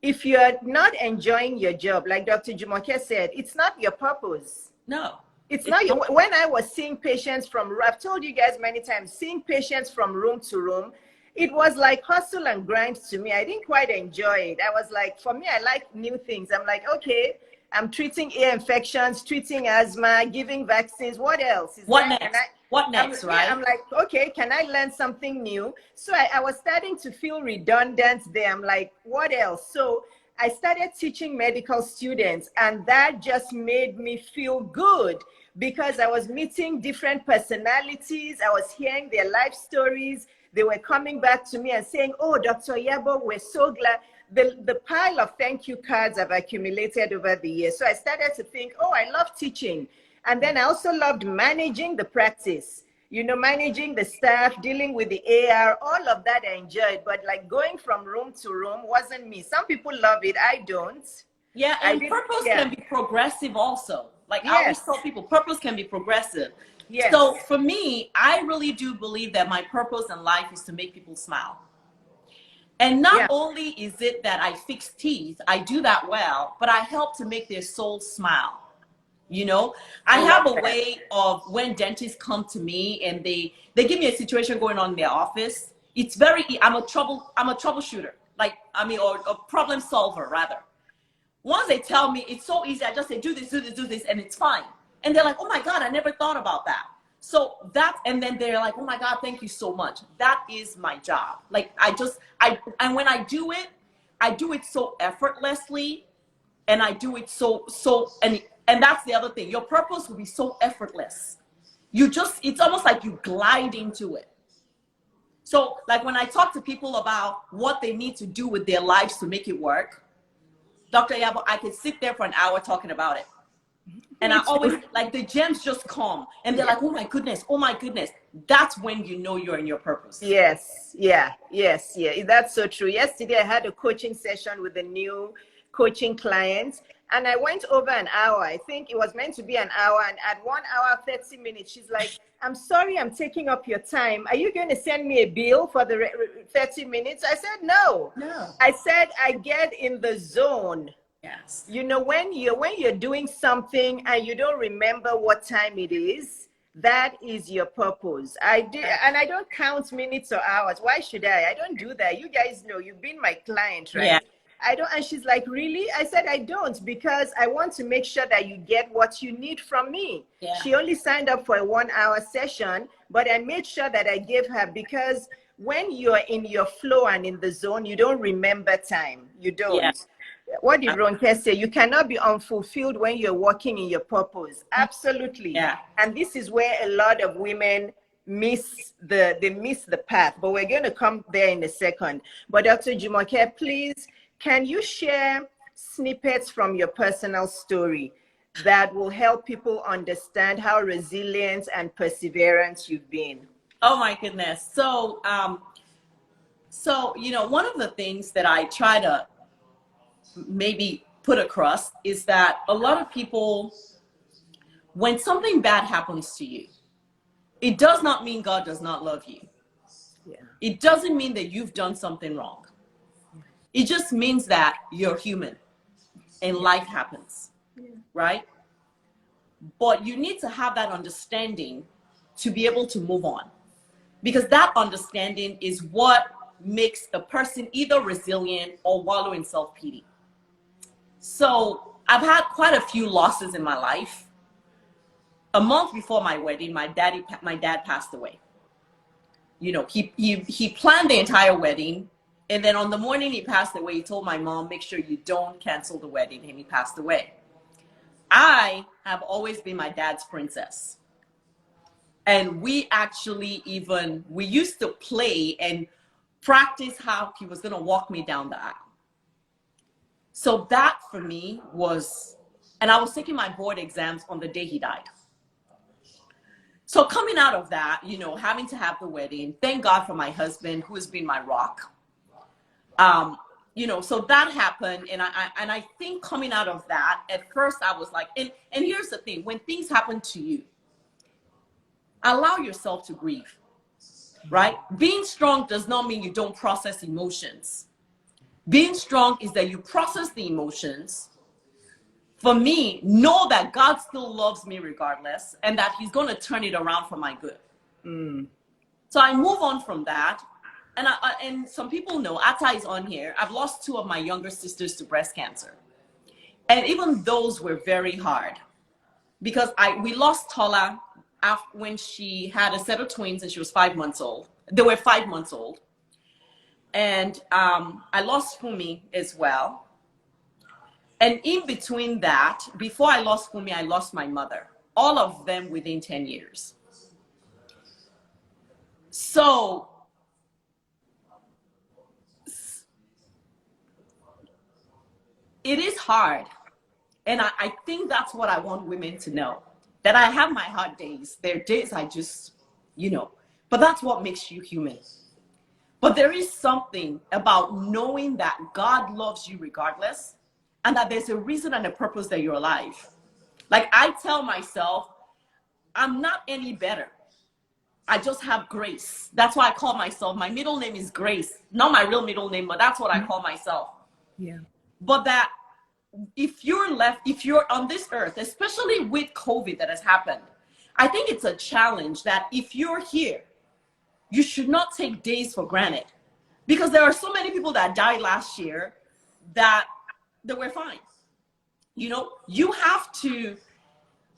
If you're not enjoying your job, like Dr. Jumoke said, it's not your purpose.
No.
It's not your, when I was seeing patients from, I've told you guys many times, seeing patients from room to room, it was like hustle and grind to me. I didn't quite enjoy it. I was like, for me, I like new things. I'm like, okay, I'm treating ear infections, treating asthma, giving vaccines. What else?
What next, right?
Yeah, I'm like, okay, can I learn something new? So I was starting to feel redundant there. I'm like, what else? So I started teaching medical students, and that just made me feel good because I was meeting different personalities. I was hearing their life stories. They were coming back to me and saying, oh, Dr. Iyabo, we're so glad. The pile of thank you cards I've accumulated over the years. So I started to think, oh, I love teaching. And then I also loved managing the practice, you know, managing the staff, dealing with the AR, all of that I enjoyed. But like going from room to room wasn't me. Some people love it. I don't.
Yeah, and purpose can be progressive also. Like I always tell people, purpose can be progressive. Yes. So for me, I really do believe that my purpose in life is to make people smile. And not only is it that I fix teeth, I do that well, but I help to make their soul smile. You know, I have a way of when dentists come to me and they give me a situation going on in their office. It's very, I'm a troubleshooter, like, I mean, or a problem solver rather. Once they tell me it's so easy, I just say, do this, and it's fine. And they're like, oh my God, I never thought about that. So that, and then they're like, oh my God, thank you so much. That is my job. Like and when I do it so effortlessly, and I do it and that's the other thing. Your purpose will be so effortless. It's almost like you glide into it. So like when I talk to people about what they need to do with their lives to make it work, Dr. Iyabo, I could sit there for an hour talking about it. And I always, like, the gems just come and they're like, oh my goodness. That's when you know you're in your purpose.
Yes. That's so true. Yesterday I had a coaching session with a new coaching client, and I went over an hour. I think it was meant to be an hour, and at 1 hour 30 minutes she's like, I'm sorry I'm taking up your time. Are you going to send me a bill for the 30 minutes? I said no. I said I get in the zone.
Yes.
You know, when you're doing something and you don't remember what time it is, that is your purpose. And I don't count minutes or hours. Why should I? I don't do that. You guys know, you've been my client, right?
Yeah.
I don't. And she's like, really? I said, I don't, because I want to make sure that you get what you need from me. Yeah. She only signed up for a 1 hour session, but I made sure that I gave her, because when you're in your flow and in the zone, you don't remember time. You don't. Yeah. What did Ronke say? You cannot be unfulfilled when you're working in your purpose. Absolutely. Yeah. And this is where a lot of women miss the path. But we're going to come there in a second. But Dr. Jumoke, please, can you share snippets from your personal story that will help people understand how resilient and perseverant you've been?
Oh my goodness. So, one of the things that I try to maybe put across is that a lot of people, when something bad happens to you, it does not mean God does not love you.
Yeah.
It doesn't mean that you've done something wrong. It just means that you're human and life happens, right? But you need to have that understanding to be able to move on, because that understanding is what makes a person either resilient or wallow in self-pity. So I've had quite a few losses in my life. A month before my wedding, my dad passed away. He planned the entire wedding, and then on the morning he passed away, he told my mom, make sure you don't cancel the wedding, and he passed away. I have always been my dad's princess. And we used to play and practice how he was going to walk me down the aisle. So that for me and I was taking my board exams on the day he died. So coming out of that, having to have the wedding, thank God for my husband, who has been my rock. So that happened. And I think coming out of that, at first I was like, and here's the thing, when things happen to you, allow yourself to grieve, right? Being strong does not mean you don't process emotions. Being strong is that you process the emotions. For me, know that God still loves me regardless, and that he's going to turn it around for my good. So I move on from that. And some people know, Atta is on here. I've lost 2 of my younger sisters to breast cancer. And even those were very hard, because we lost Tola when she had a set of twins and she was 5 months old. They were 5 months old. And I lost Fumi as well. And in between that, before I lost Fumi, I lost my mother. All of them within 10 years. So it is hard. And I think that's what I want women to know. That I have my hard days. There are days I just, but that's what makes you human. But there is something about knowing that God loves you regardless, and that there's a reason and a purpose that you're alive. Like I tell myself, I'm not any better. I just have grace. That's why I call myself, my middle name is Grace. Not my real middle name, but that's what I call myself.
Yeah.
But that if you're on this earth, especially with COVID that has happened, I think it's a challenge that if you're here, you should not take days for granted, because there are so many people that died last year that were fine. You have to,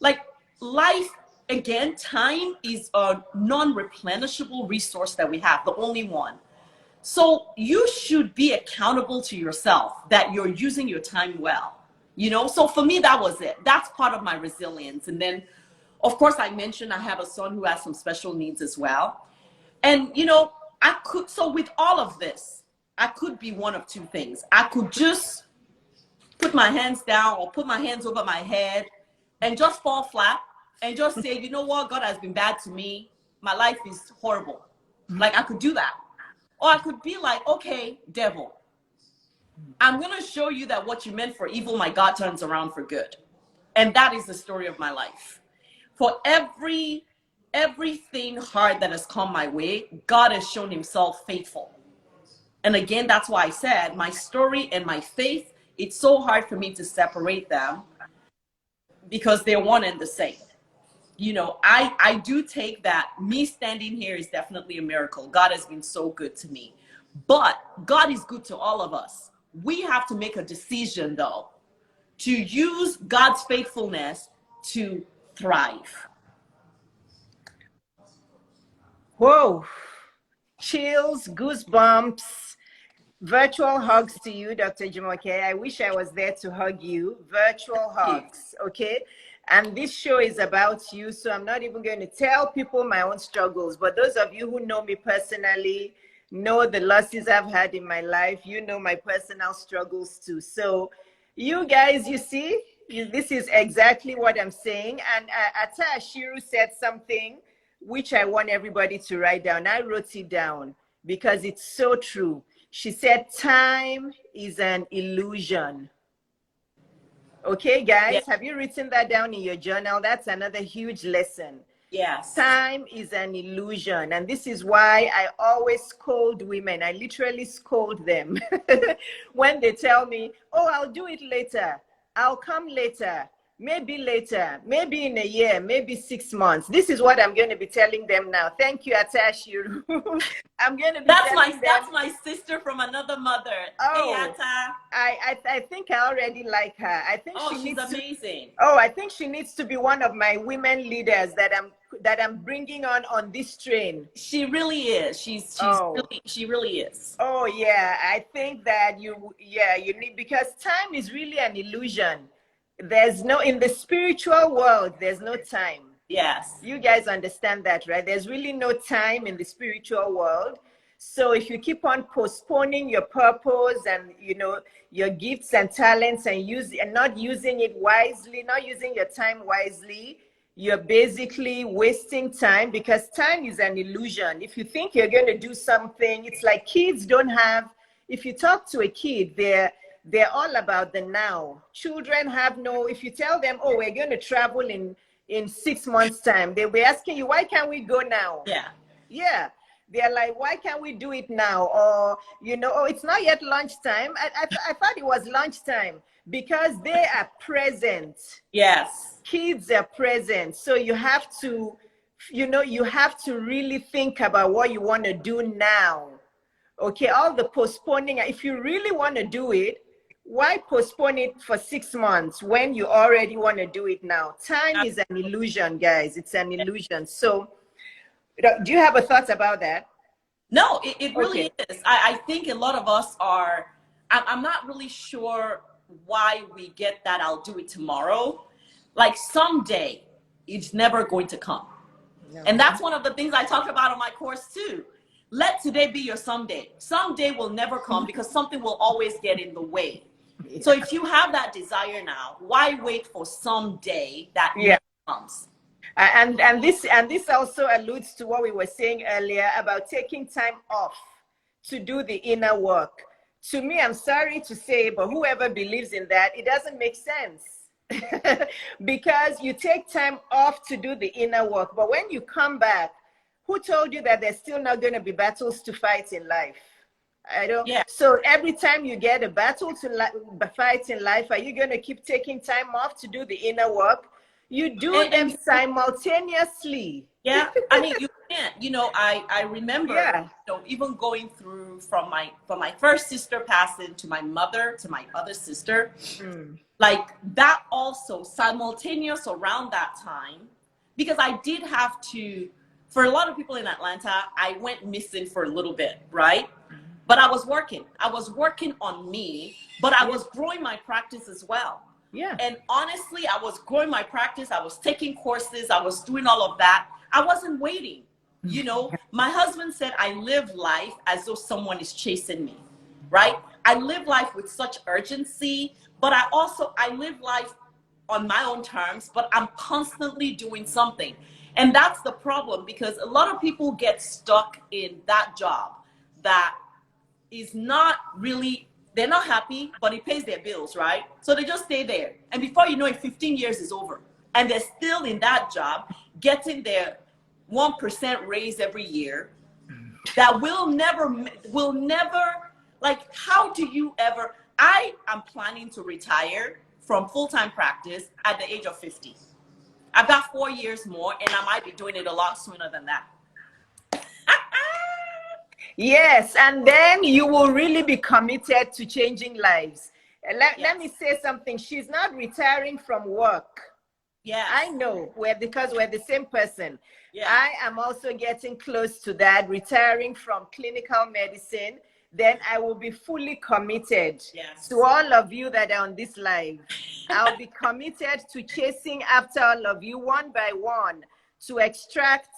like, life, again, time is a non-replenishable resource that we have, the only one. So you should be accountable to yourself that you're using your time well. So for me, that was it. That's part of my resilience. And then, of course, I mentioned I have a son who has some special needs as well. And, so with all of this, I could be one of 2 things. I could just put my hands down or put my hands over my head and just fall flat and just say, you know what, God has been bad to me. My life is horrible. Like, I could do that. Or I could be like, okay, devil, I'm going to show you that what you meant for evil, my God turns around for good. And that is the story of my life. For everything hard that has come my way, God has shown himself faithful. And again, that's why I said my story and my faith, it's so hard for me to separate them, because they're one and the same. I do take that me standing here is definitely a miracle. God has been so good to me. But God is good to all of us. We have to make a decision, though, to use God's faithfulness to thrive.
Whoa, chills, goosebumps. Virtual hugs to you, Dr. Jumoke. I wish I was there to hug you. Virtual hugs, okay? And this show is about you, so I'm not even going to tell people my own struggles. But those of you who know me personally, know the losses I've had in my life, you know my personal struggles too. So you guys, you see, this is exactly what I'm saying. And Ata Ashiru said something which I want everybody to write down. I wrote it down because it's so true. She said, time is an illusion. Okay, guys, have you written that down in your journal? That's another huge lesson.
Yes.
Time is an illusion. And this is why I always scold women. I literally scold them when they tell me, oh, I'll do it later. I'll come later. Maybe in a year, maybe 6 months. This is what I'm going to be telling them now. Thank you, Atashiru. I'm going to be
that's my sister from another mother.
Oh,
hey, Ata.
I think I already like her. I think
she's amazing.
I think she needs to be one of my women leaders that I'm bringing on this train.
She really is. She really is.
Oh yeah, I think that you need, because time is really an illusion. There's no, in the spiritual world, there's no time.
Yes.
You guys understand that, right? There's really no time in the spiritual world. So if you keep on postponing your purpose and, you know, your gifts and talents and not using it wisely, not using your time wisely, you're basically wasting time, because time is an illusion. If you think you're going to do something, it's like kids don't have, if you talk to a kid, they're all about the now. Children have no, if you tell them, oh, we're going to travel in 6 months time, they'll be asking you, why can't we go now? Yeah, they're like, why can't we do it now? Or, you know, oh, it's not yet lunchtime. I thought it was lunchtime, because they are present.
Yes,
kids are present. So you have to, you know, you have to really think about what you want to do now. Okay, all the postponing, if you really want to do it, why postpone it for 6 months when you already want to do it now? Time is an illusion, guys. It's an illusion. So do you have a thought about that?
No, it really is. I think a lot of us are, I'm not really sure why we get that I'll do it tomorrow. Like someday, it's never going to come. No. And that's one of the things I talked about on my course too. Let today be your someday. Someday will never come because something will always get in the way. Yeah. So if you have that desire now, why wait for someday that never comes?
And this also alludes to what we were saying earlier about taking time off to do the inner work. To me, I'm sorry to say, but whoever believes in that, it doesn't make sense. Because you take time off to do the inner work, but when you come back, who told you that there's still not going to be battles to fight in life? I don't. Yeah. So every time you get a battle to fight in life, are you going to keep taking time off to do the inner work? You do them simultaneously.
Yeah, I mean, you can't. You know, I remember, you know, even going through from my first sister passing to my mother to my other sister, like that also simultaneous around that time, because I did have to. For a lot of people in Atlanta, I went missing for a little bit, right? But I was working. I was working on me, but I was growing my practice as well.
Yeah.
And honestly, I was growing my practice. I was taking courses. I was doing all of that. I wasn't waiting. You know, my husband said, I live life as though someone is chasing me, right? I live life with such urgency, but I live life on my own terms, but I'm constantly doing something. And that's the problem, because a lot of people get stuck in that job that is not really, they're not happy, but it pays their bills, right? So they just stay there. And before you know it, 15 years is over. And they're still in that job, getting their 1% raise every year that will never, like, how do you ever, I am planning to retire from full-time practice at the age of 50. I've got 4 years more, and I might be doing it a lot sooner than that.
Yes, and then you will really be committed to changing lives. Let me say something. She's not retiring from work.
Yeah,
I know, because we're the same person.
Yeah.
I am also getting close to that, retiring from clinical medicine, then I will be fully committed
Yes.
to all of you that are on this live. I'll be committed to chasing after all of you one by one to extract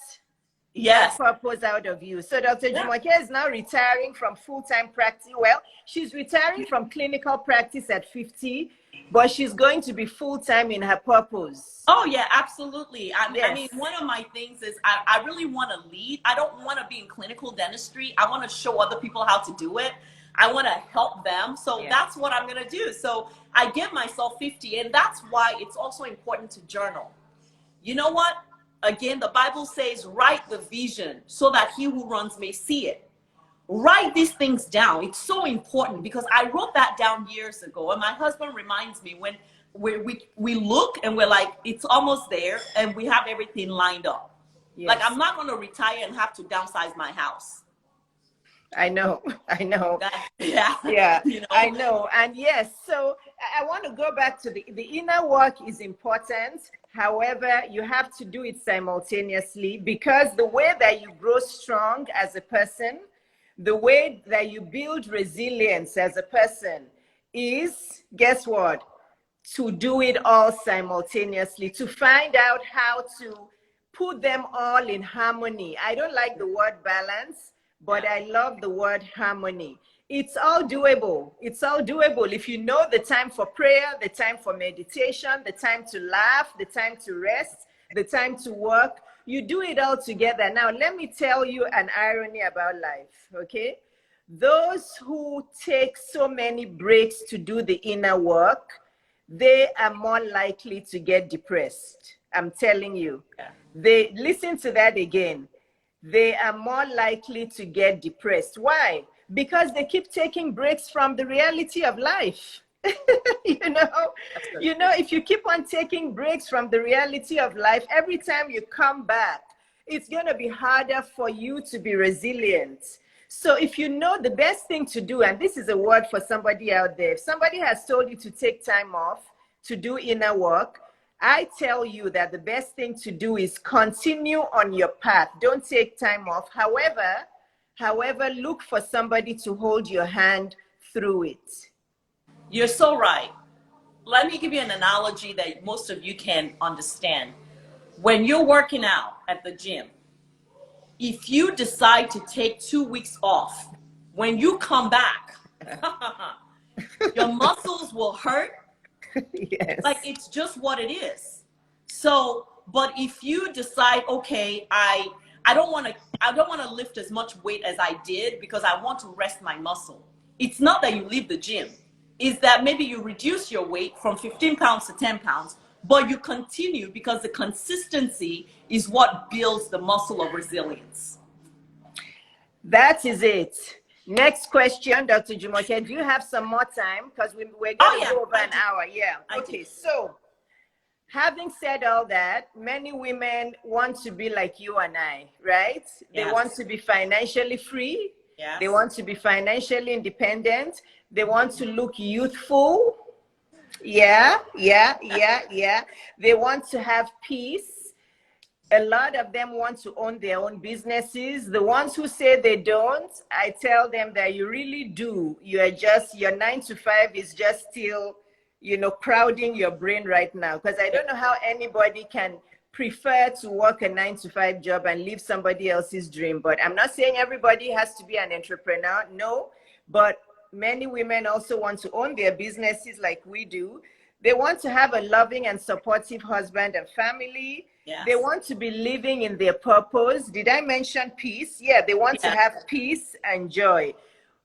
Yes.
that purpose out of you. So Dr. Jumoke is now retiring from full-time practice. Well, she's retiring from clinical practice at 50, but she's going to be full-time in her purpose.
Oh yeah, absolutely. I
Yes.
mean, one of my things is I really want to lead. I don't want to be in clinical dentistry. I want to show other people how to do it. I want to help them. So that's what I'm going to do. So I give myself 50, and that's why it's also important to journal. You know what? Again, the Bible says, write the vision so that he who runs may see it. Write these things down. It's so important because I wrote that down years ago, and my husband reminds me when we look and we're like, it's almost there, and we have everything lined up. Yes. Like, I'm not going to retire and have to downsize my house.
I know.
Yeah.
You know? I know. And yes, so I want to go back to the inner work is important. However, you have to do it simultaneously, because the way that you grow strong as a person, the way that you build resilience as a person is, guess what? To do it all simultaneously, to find out how to put them all in harmony. I don't like the word balance, but I love the word harmony. It's all doable. It's all doable if you know the time for prayer, the time for meditation, the time to laugh, the time to rest, the time to work. You do it all together. Now, let me tell you an irony about life, okay? Those who take so many breaks to do the inner work, they are more likely to get depressed. I'm telling you. They listen to that again. They are more likely to get depressed. Why? Because they keep taking breaks from the reality of life. you know, if you keep on taking breaks from the reality of life, every time you come back, it's going to be harder for you to be resilient. So if you know the best thing to do, and this is a word for somebody out there, if somebody has told you to take time off to do inner work, I tell you that the best thing to do is continue on your path. Don't take time off. However, look for somebody to hold your hand through it.
You're so right. Let me give you an analogy that most of you can understand. When you're working out at the gym, if you decide to take 2 weeks off, when you come back, your muscles will hurt.
Yes.
Like, it's just what it is. So, but if you decide, okay, I don't want to lift as much weight as I did because I want to rest my muscle. It's not that you leave the gym. It's that maybe you reduce your weight from 15 pounds to 10 pounds, but you continue because the consistency is what builds the muscle of resilience.
That is it. Next question, Dr. Jumoke. Do you have some more time? Because we're going to go over an hour. Yeah. Okay. So, having said all that, many women want to be like you and I, right? Yes. They want to be financially free. Yes. They want to be financially independent. They want to look youthful. Yeah. They want to have peace. A lot of them want to own their own businesses. The ones who say they don't, I tell them that you really do. Your 9 to 5 is just still, crowding your brain right now. Because I don't know how anybody can prefer to work a 9 to 5 job and live somebody else's dream. But I'm not saying everybody has to be an entrepreneur. No, but many women also want to own their businesses like we do. They want to have a loving and supportive husband and family. Yes. They want to be living in their purpose. Did I mention peace? Yeah, they want to have peace and joy.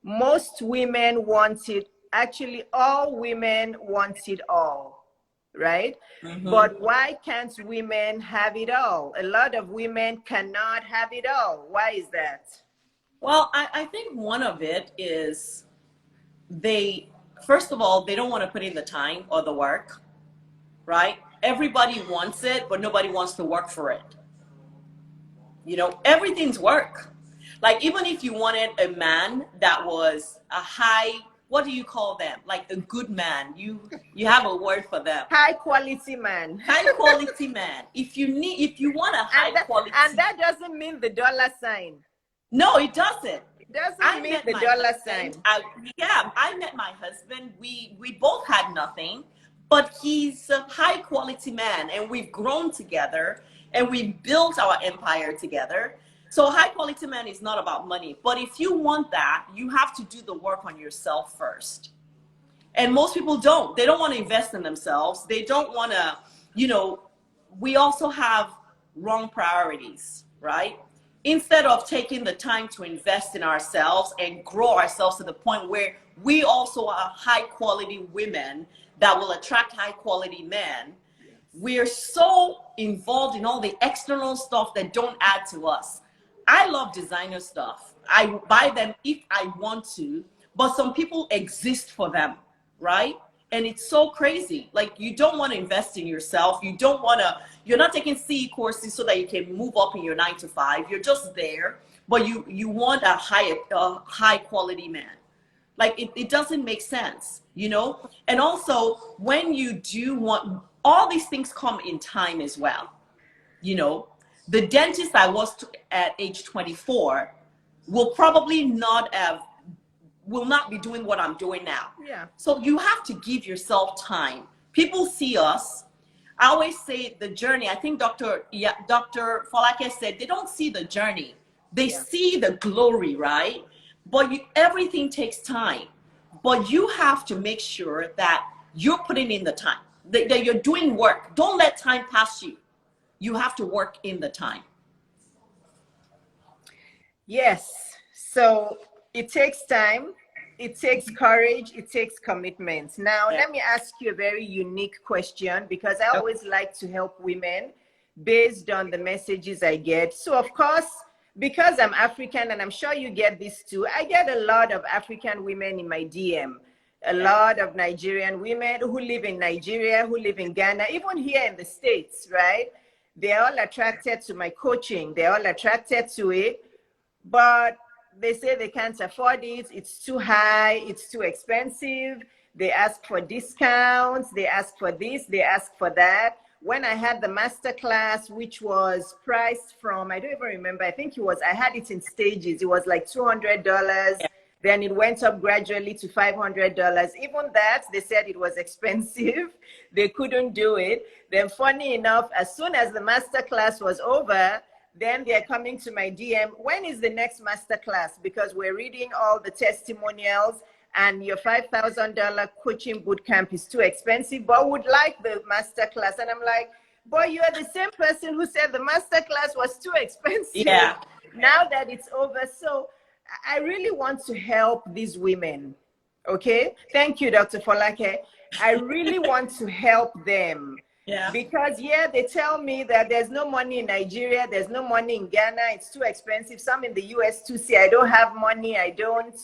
Most women want it. Actually, all women want it all, right? Mm-hmm. But why can't women have it all? A lot of women cannot have it all. Why is that?
Well, I think one of it is first of all, they don't want to put in the time or the work, right? Everybody wants it, but nobody wants to work for it. Everything's work. Like, even if you wanted a man that was a high, what do you call them? Like a good man. You have a word for them.
High quality man.
High quality man. If you want a high quality.
And that doesn't mean the dollar sign.
No, it doesn't.
doesn't mean the dollar sign.
I met my husband. We both had nothing, but he's a high quality man, and we've grown together, and we've built our empire together. So a high quality man is not about money, but if you want that, you have to do the work on yourself first. And most people don't. They don't want to invest in themselves. They don't want to, we also have wrong priorities, right? Instead of taking the time to invest in ourselves and grow ourselves to the point where we also are high quality women that will attract high quality men, we're so involved in all the external stuff that don't add to us. I love designer stuff. I buy them if I want to, but some people exist for them, right? And it's so crazy. Like, you don't want to invest in yourself. You're not taking CE courses so that you can move up in your 9 to 5. You're just there, but you want a high quality man. Like, it doesn't make sense, And also, when you do want, all these things come in time as well. The dentist I was at age 24 will probably will not be doing what I'm doing now.
Yeah.
So you have to give yourself time. People see us. I always say the journey. I think Dr. Falake said they don't see the journey. They see the glory, right? But everything takes time. But you have to make sure that you're putting in the time, that you're doing work. Don't let time pass you. You have to work in the time.
Yes. So it takes time, it takes courage, it takes commitment. Now, let me ask you a very unique question, because I always like to help women based on the messages I get. So, of course, because I'm African, and I'm sure you get this too, I get a lot of African women in my DM. A lot of Nigerian women who live in Nigeria, who live in Ghana, even here in the States, right? They're all attracted to my coaching. They're all attracted to it, but they say they can't afford it. It's too high. It's too expensive. They ask for discounts. They ask for this. They ask for that. When I had the masterclass, which was priced from, I don't even remember, I think I had it in stages. It was like $200. Then it went up gradually to $500. Even that, they said it was expensive. They couldn't do it. Then funny enough, as soon as the masterclass was over, then they're coming to my DM. When is the next masterclass? Because we're reading all the testimonials, and your $5,000 coaching bootcamp is too expensive, but would like the masterclass. And I'm like, boy, you are the same person who said the masterclass was too expensive.
Yeah.
Now that it's over. So I really want to help these women. Okay. Thank you, Dr. Folake. I really want to help them.
Yeah.
Because they tell me that there's no money in Nigeria, there's no money in Ghana, it's too expensive. Some in the US too say I don't have money, I don't.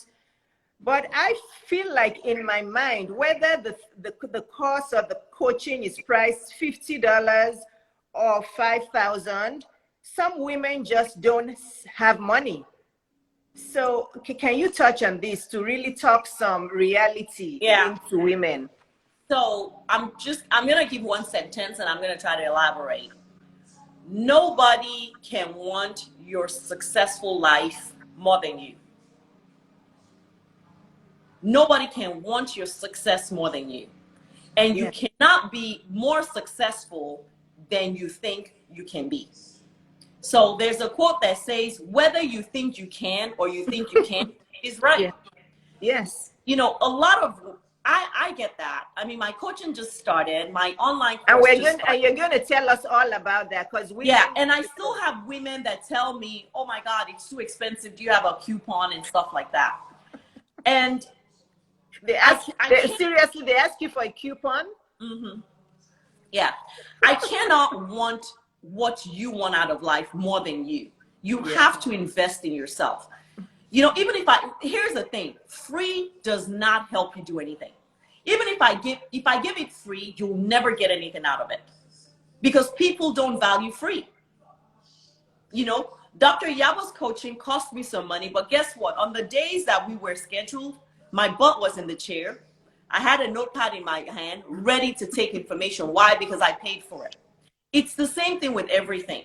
But I feel like in my mind, whether the cost of the coaching is priced $50 or $5,000, some women just don't have money. So can you touch on this to really talk some reality into women?
So I'm going to give one sentence, and I'm going to try to elaborate. Nobody can want your successful life more than you. Nobody can want your success more than you. And you cannot be more successful than you think you can be. So there's a quote that says, whether you think you can or you think you can is right.
Yes.
A lot of, I get that. I mean, my coaching just started, my online course
and you're going to tell us all about that, because
and I still have women that tell me, oh my God, it's too expensive. Do you have a coupon and stuff like that? And
seriously, they ask you for a coupon?
Mm-hmm. Yeah. I cannot want what you want out of life more than you. You have to invest in yourself. Even if here's the thing, free does not help you do anything. Even if I give it free, you'll never get anything out of it, because people don't value free. Dr. Iyabo's coaching cost me some money, but guess what? On the days that we were scheduled, my butt was in the chair. I had a notepad in my hand, ready to take information. Why? Because I paid for it. It's the same thing with everything.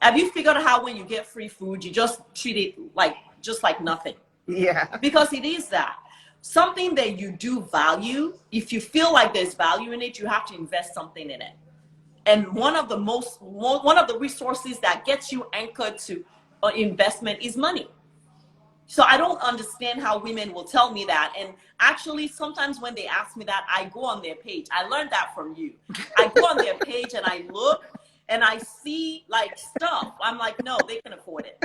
Have you figured out how when you get free food, you just treat it like just like nothing.
Yeah.
Because it is that. Something that you do value, if you feel like there's value in it, you have to invest something in it. And one of the resources that gets you anchored to investment is money. So I don't understand how women will tell me that. And actually, sometimes when they ask me that, I go on their page. I learned that from you. I go on their page and I look and I see like stuff. I'm like, no, they can afford it.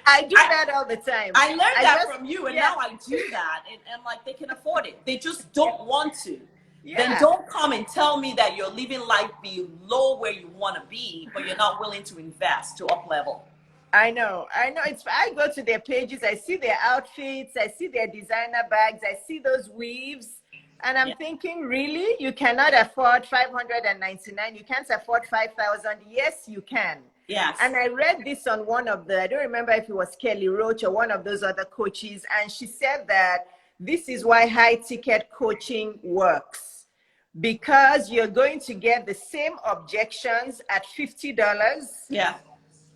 I do that all the time.
I learned that from you, and now I do that. And like, they can afford it. They just don't want to. Yeah. Then don't come and tell me that you're living life below where you want to be, but you're not willing to invest to up level.
I know. I go to their pages, I see their outfits, I see their designer bags, I see those weaves, and I'm thinking, really? You cannot afford $599? You can't afford $5,000? Yes, you can.
Yes.
And I read this on one of I don't remember if it was Kelly Roach or one of those other coaches, and she said that this is why high ticket coaching works, because you're going to get the same objections at $50.
Yeah.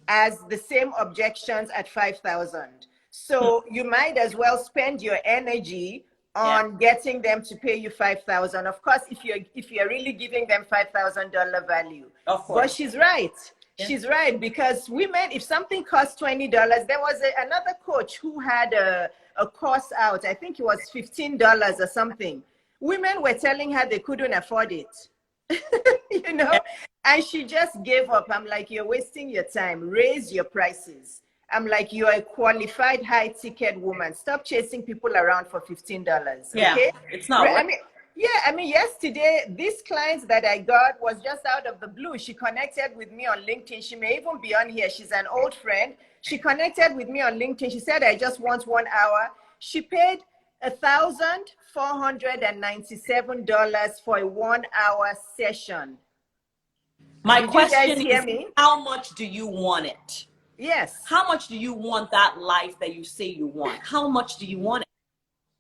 As the same objections at 5,000. So you might as well spend your energy on getting them to pay you 5,000. Of course, if you're really giving them $5,000 value.
Of course.
But she's right. Yeah. She's right, because women, if something costs $20, there was another coach who had a course out. I think it was $15 or something. Women were telling her they couldn't afford it. You know, and she just gave up. I'm like, you're wasting your time. Raise your prices. I'm like, you're a qualified high ticket woman. Stop chasing people around for $15. Okay?
It's not.
I mean, yesterday, this client that I got was just out of the blue. She connected with me on LinkedIn. She may even be on here. She's an old friend. She connected with me on LinkedIn. She said, I just want 1 hour. She paid $1,497 for a 1 hour session.
My question is, how much do you want it?
Yes.
How much do you want that life that you say you want? How much do you want it?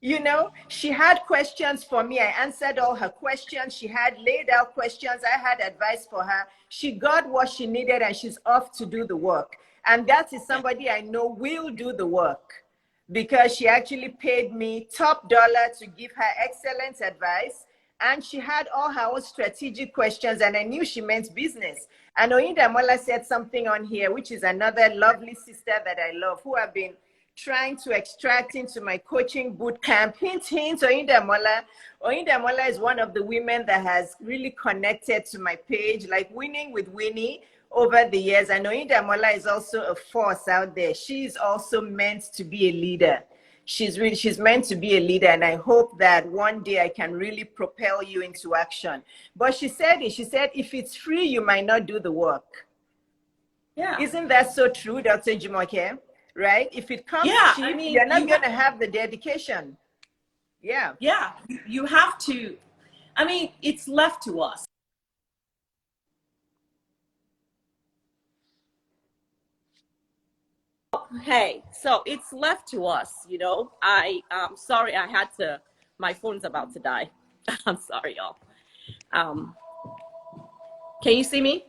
You know, she had questions for me. I answered all her questions. She had laid out questions. I had advice for her. She got what she needed, and she's off to do the work. And that is somebody I know will do the work, because she actually paid me top dollar to give her excellent advice. And she had all her own strategic questions, and I knew she meant business. And Oyinda Mola said something on here, which is another lovely sister that I love, who I've been trying to extract into my coaching boot camp. Hint, hint, Oyinda Mola. Oyinda Mola is one of the women that has really connected to my page, like Winning with Winnie over the years. And Oyinda Mola is also a force out there. She's also meant to be a leader. She's meant to be a leader, and I hope that one day I can really propel you into action. But she said if it's free, you might not do the work.
Yeah.
Isn't that so true, Dr. Jumoke? Right? If it comes cheap, you're not going to have the dedication. Yeah.
Yeah. You have to, it's left to us. Hey, so it's left to us, you know. Sorry, my phone's about to die. I'm sorry, y'all. Can you see me?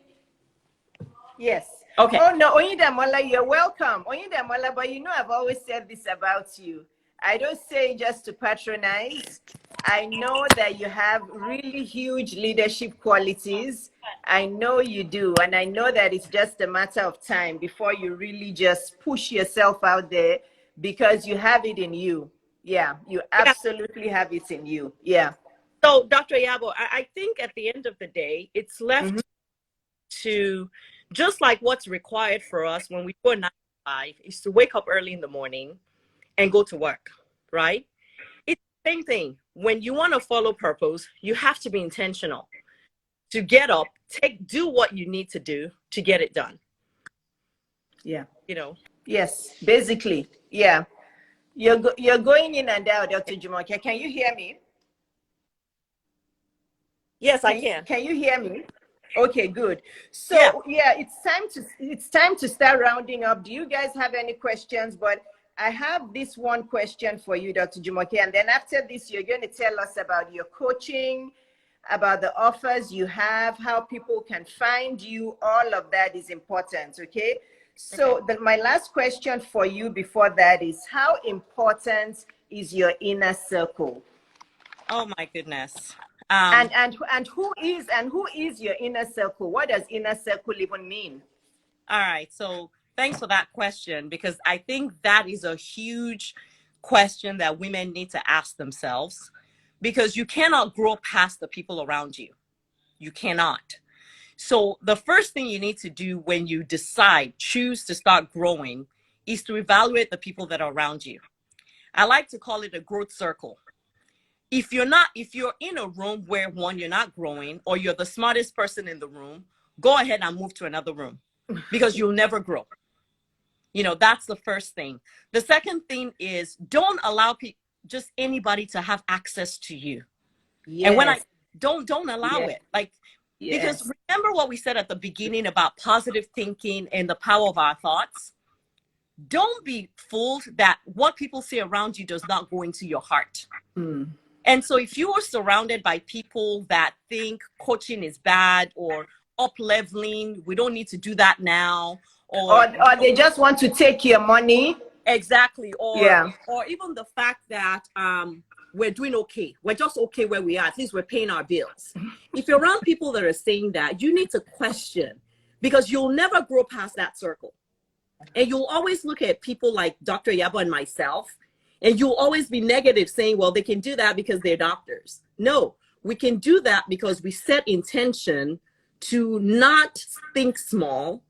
Yes.
Okay.
Oh no, Oyinda Mola, you're welcome. Oyinda Mola, but you know I've always said this about you. I don't say just to patronize. I know that you have really huge leadership qualities. I know you do. And I know that it's just a matter of time before you really just push yourself out there, because you have it in you. Yeah, you absolutely have it in you. Yeah.
So, Dr. Iyabo, I think at the end of the day, it's left to just like what's required for us when we go 9 to 5 is to wake up early in the morning and go to work, right? It's the same thing. When you want to follow purpose, you have to be intentional to get up, do what you need to do to get it done.
Yeah.
You know?
Yes, basically. Yeah. You're going in and out, Dr. Jumoke. Can you hear me?
Yes, I can.
Can you hear me? Okay, good. So yeah, it's time to start rounding up. Do you guys have any questions? But I have this one question for you, Dr. Jumoke, and then after this, you're going to tell us about your coaching, about the offers you have, how people can find you. All of that is important, okay? So my last question for you before that is, how important is your inner circle?
Oh my goodness.
And who is your inner circle? What does inner circle even mean?
All right. So thanks for that question, because I think that is a huge question that women need to ask themselves, because you cannot grow past the people around you. You cannot. So the first thing you need to do when you choose to start growing, is to evaluate the people that are around you. I like to call it a growth circle. If you're in a room where, one, you're not growing, or you're the smartest person in the room, go ahead and move to another room, because you'll never grow. That's the first thing. The second thing is, don't allow just anybody to have access to you.
Yes.
And when I don't allow
Yes.
it, like,
Yes.
because remember what we said at the beginning about positive thinking and the power of our thoughts. Don't be fooled that what people say around you does not go into your heart. And so if you are surrounded by people that think coaching is bad, or up-leveling, we don't need to do that now, or
they just want to take your money.
Exactly. Or even the fact that we're doing okay. We're just okay where we are. At least we're paying our bills. If you're around people that are saying that, you need to question, because you'll never grow past that circle. And you'll always look at people like Dr. Iyabo and myself, and you'll always be negative, saying, well, they can do that because they're doctors. No, we can do that because we set intention to not think small,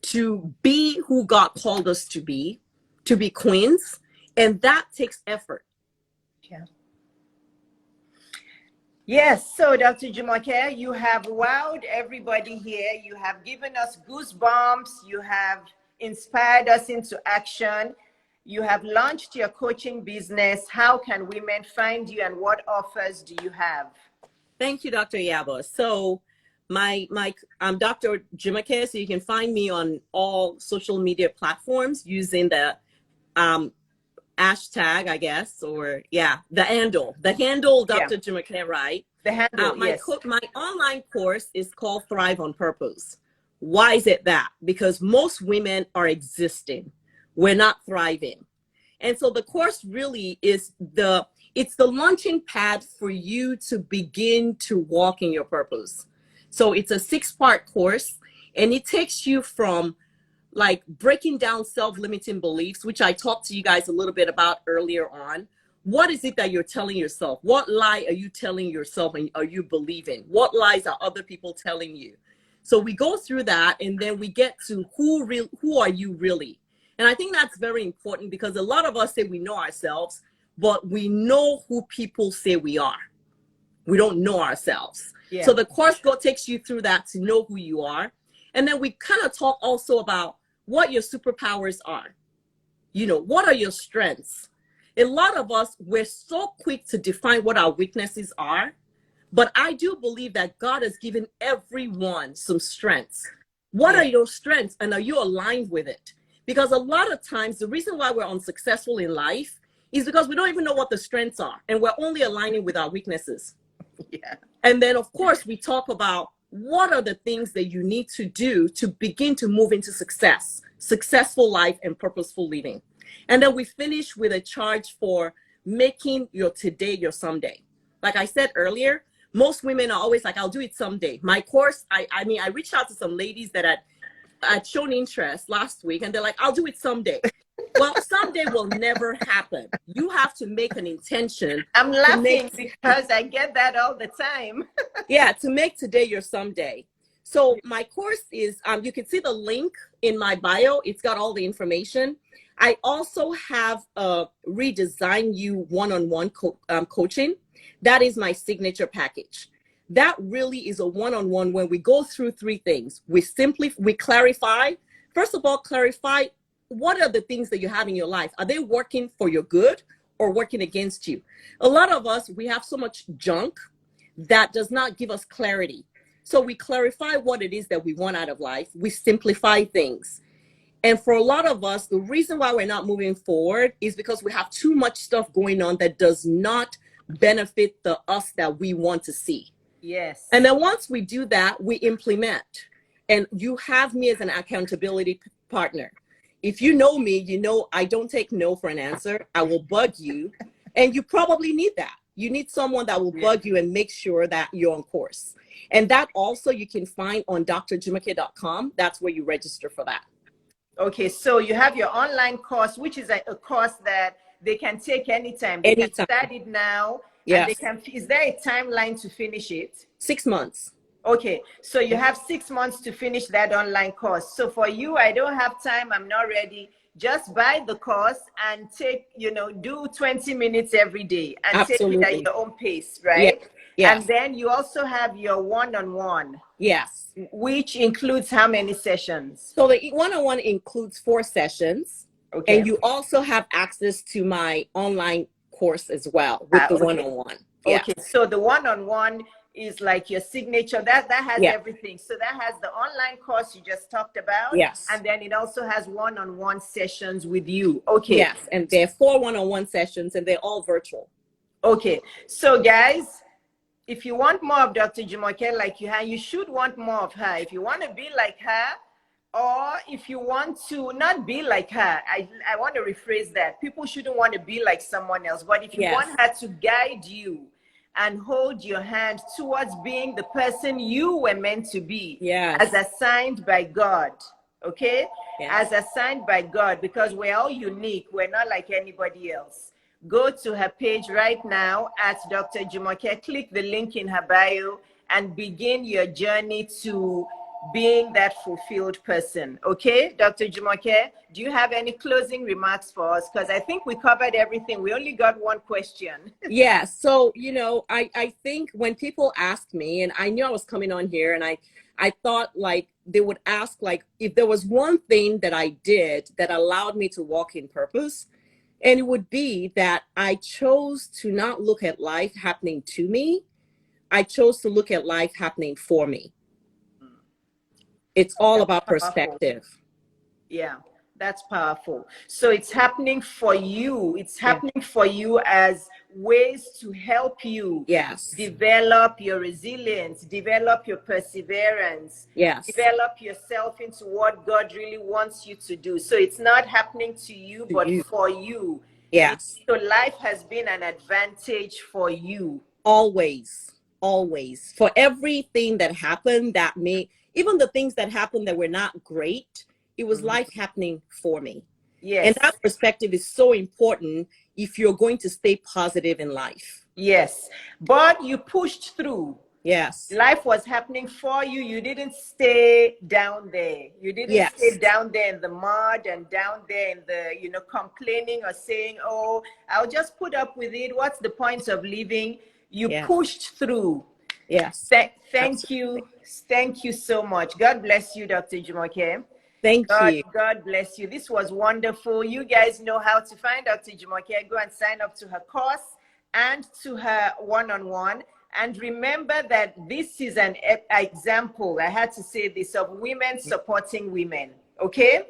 to be who God called us to be queens. And that takes effort.
Yeah. Yes. So, Dr. Jumoke, you have wowed everybody here. You have given us goosebumps. You have inspired us into action. You have launched your coaching business. How can women find you, and what offers do you have?
Thank you, Dr. Iyabo. So I'm Dr. Jumoke, so you can find me on all social media platforms using the hashtag, I guess, or the handle Dr. Jumoke, right?
The handle, yes.
My online course is called Thrive on Purpose. Why is it that? Because most women are existing. We're not thriving. And so the course really is it's the launching pad for you to begin to walk in your purpose. So it's a 6-part course, and it takes you from like breaking down self-limiting beliefs, which I talked to you guys a little bit about earlier on. What is it that you're telling yourself? What lie are you telling yourself and are you believing? What lies are other people telling you? So we go through that, and then we get to who are you really? And I think that's very important, because a lot of us say we know ourselves, but we know who people say we are. We don't know ourselves. Yeah. So the course takes you through that to know who you are. And then we kind of talk also about what your superpowers are. What are your strengths? A lot of us, we're so quick to define what our weaknesses are, but I do believe that God has given everyone some strengths. What are your strengths, and are you aligned with it? Because a lot of times, the reason why we're unsuccessful in life is because we don't even know what the strengths are, and we're only aligning with our weaknesses. Yeah. And then, of course, we talk about what are the things that you need to do to begin to move into successful life and purposeful living. And then we finish with a charge for making your today your someday. Like I said earlier, most women are always like, I'll do it someday. My course, I reached out to some ladies that had shown interest last week, and they're like, I'll do it someday. Well, someday will never happen. You have to make an intention.
I'm laughing because I get that all the time.
To make today your someday. So my course is, you can see the link in my bio. It's got all the information. I also have a Redesign You one-on-one coaching. That is my signature package. That really is a one-on-one where we go through 3 things. We clarify. First of all, clarify what are the things that you have in your life. Are they working for your good or working against you? A lot of us, we have so much junk that does not give us clarity. So we clarify what it is that we want out of life. We simplify things. And for a lot of us, the reason why we're not moving forward is because we have too much stuff going on that does not benefit the us that we want to see. And then once we do that, we implement. And you have me as an accountability partner. If you know me, you know I don't take no for an answer. I will bug you, and you probably need that. You need someone that will bug you and make sure that you're on course. And that also you can find on drjumoke.com. That's where you register for that.
Okay, so you have your online course, which is a course that they can take anytime. They can start it now, and they can. Is there a timeline to finish it?
6 months.
Okay, so you have 6 months to finish that online course. So for you, I don't have time, I'm not ready. Just buy the course and take, do 20 minutes every day and take it at your own pace, right?
Yes.
And then you also have your one-on-one.
Yes.
Which includes how many sessions?
So the one-on-one includes 4 sessions. Okay. And you also have access to my online course as well with the one-on-one. Yeah.
Okay, so the one-on-one is like your signature. That has everything. So that has the online course you just talked about.
Yes.
And then it also has one-on-one sessions with you. Okay.
Yes. And there are 4 one-on-one sessions, and they're all virtual.
Okay. So guys, if you want more of Dr. Jumoke like you should want more of her. If you want to be like her, or if you want to not be like her, I want to rephrase that. People shouldn't want to be like someone else. But if you want her to guide you and hold your hand towards being the person you were meant to be, as assigned by God, okay? As assigned by God, because we're all unique. We're not like anybody else. Go to her page right now at Dr. Jumoke. Click the link in her bio and begin your journey to being that fulfilled person. Okay, Dr. Jumoke, do you have any closing remarks for us? Because I think we covered everything. We only got one question.
Yeah, so, I think when people ask me, and I knew I was coming on here, and I thought like they would ask like if there was one thing that I did that allowed me to walk in purpose, and it would be that I chose to not look at life happening to me. I chose to look at life happening for me. It's all about perspective.
Yeah, that's powerful. So it's happening for you. It's happening for you as ways to help you develop your resilience, develop your perseverance, develop yourself into what God really wants you to do. So it's not happening to you, but for you.
Yes.
So life has been an advantage for you.
Always. For everything that happened even the things that happened that were not great, it was life happening for me.
Yes.
And that perspective is so important if you're going to stay positive in life.
Yes. But you pushed through.
Yes.
Life was happening for you. You didn't stay down there. You didn't stay down there in the mud and down there in the, complaining or saying, oh, I'll just put up with it. What's the point of living? You pushed through.
Yes.
Thank you. Thank you so much. God bless you, Dr. Jumoke.
Thank you.
God bless you. This was wonderful. You guys know how to find Dr. Jumoke. Go and sign up to her course and to her one-on-one. And remember that this is an example, I had to say this, of women supporting women, okay?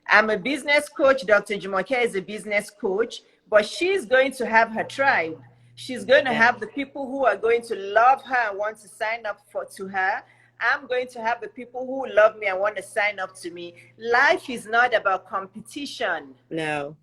I'm a business coach. Dr. Jumoke is a business coach, but she's going to have her tribe. She's going to have the people who are going to love her and want to sign up to her. I'm going to have the people who love me and want to sign up to me. Life is not about competition.
No.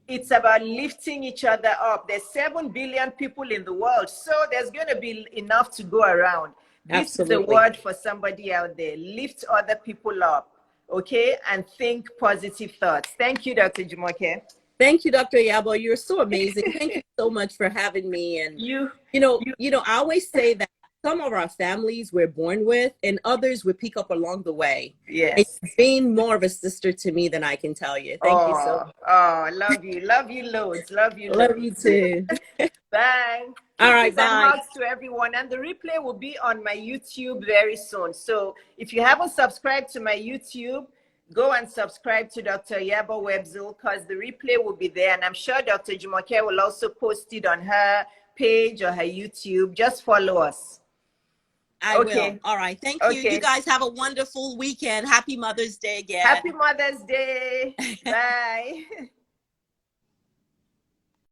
It's about lifting each other up. There's 7 billion people in the world, so there's going to be enough to go around. This is a word for somebody out there. Lift other people up, okay? And think positive thoughts. Thank you, Dr. Jumoke.
Thank you, Dr. Iyabo. You're so amazing. Thank you so much for having me. And I always say that some of our families we're born with, and others we pick up along the way.
Yes.
It's been more of a sister to me than I can tell you. Thank you so much.
Oh, love you. Love you loads. Love you
Love
loads.
you too.
Bye.
All right, bye.
And hugs to everyone. And the replay will be on my YouTube very soon. So if you haven't subscribed to my YouTube, go and subscribe to Dr. Iyabo Webzul, because the replay will be there. And I'm sure Dr. Jumoke will also post it on her page or her YouTube. Just follow us.
I will. All right. Thank you. You guys have a wonderful weekend. Happy Mother's Day again.
Happy Mother's Day. Bye.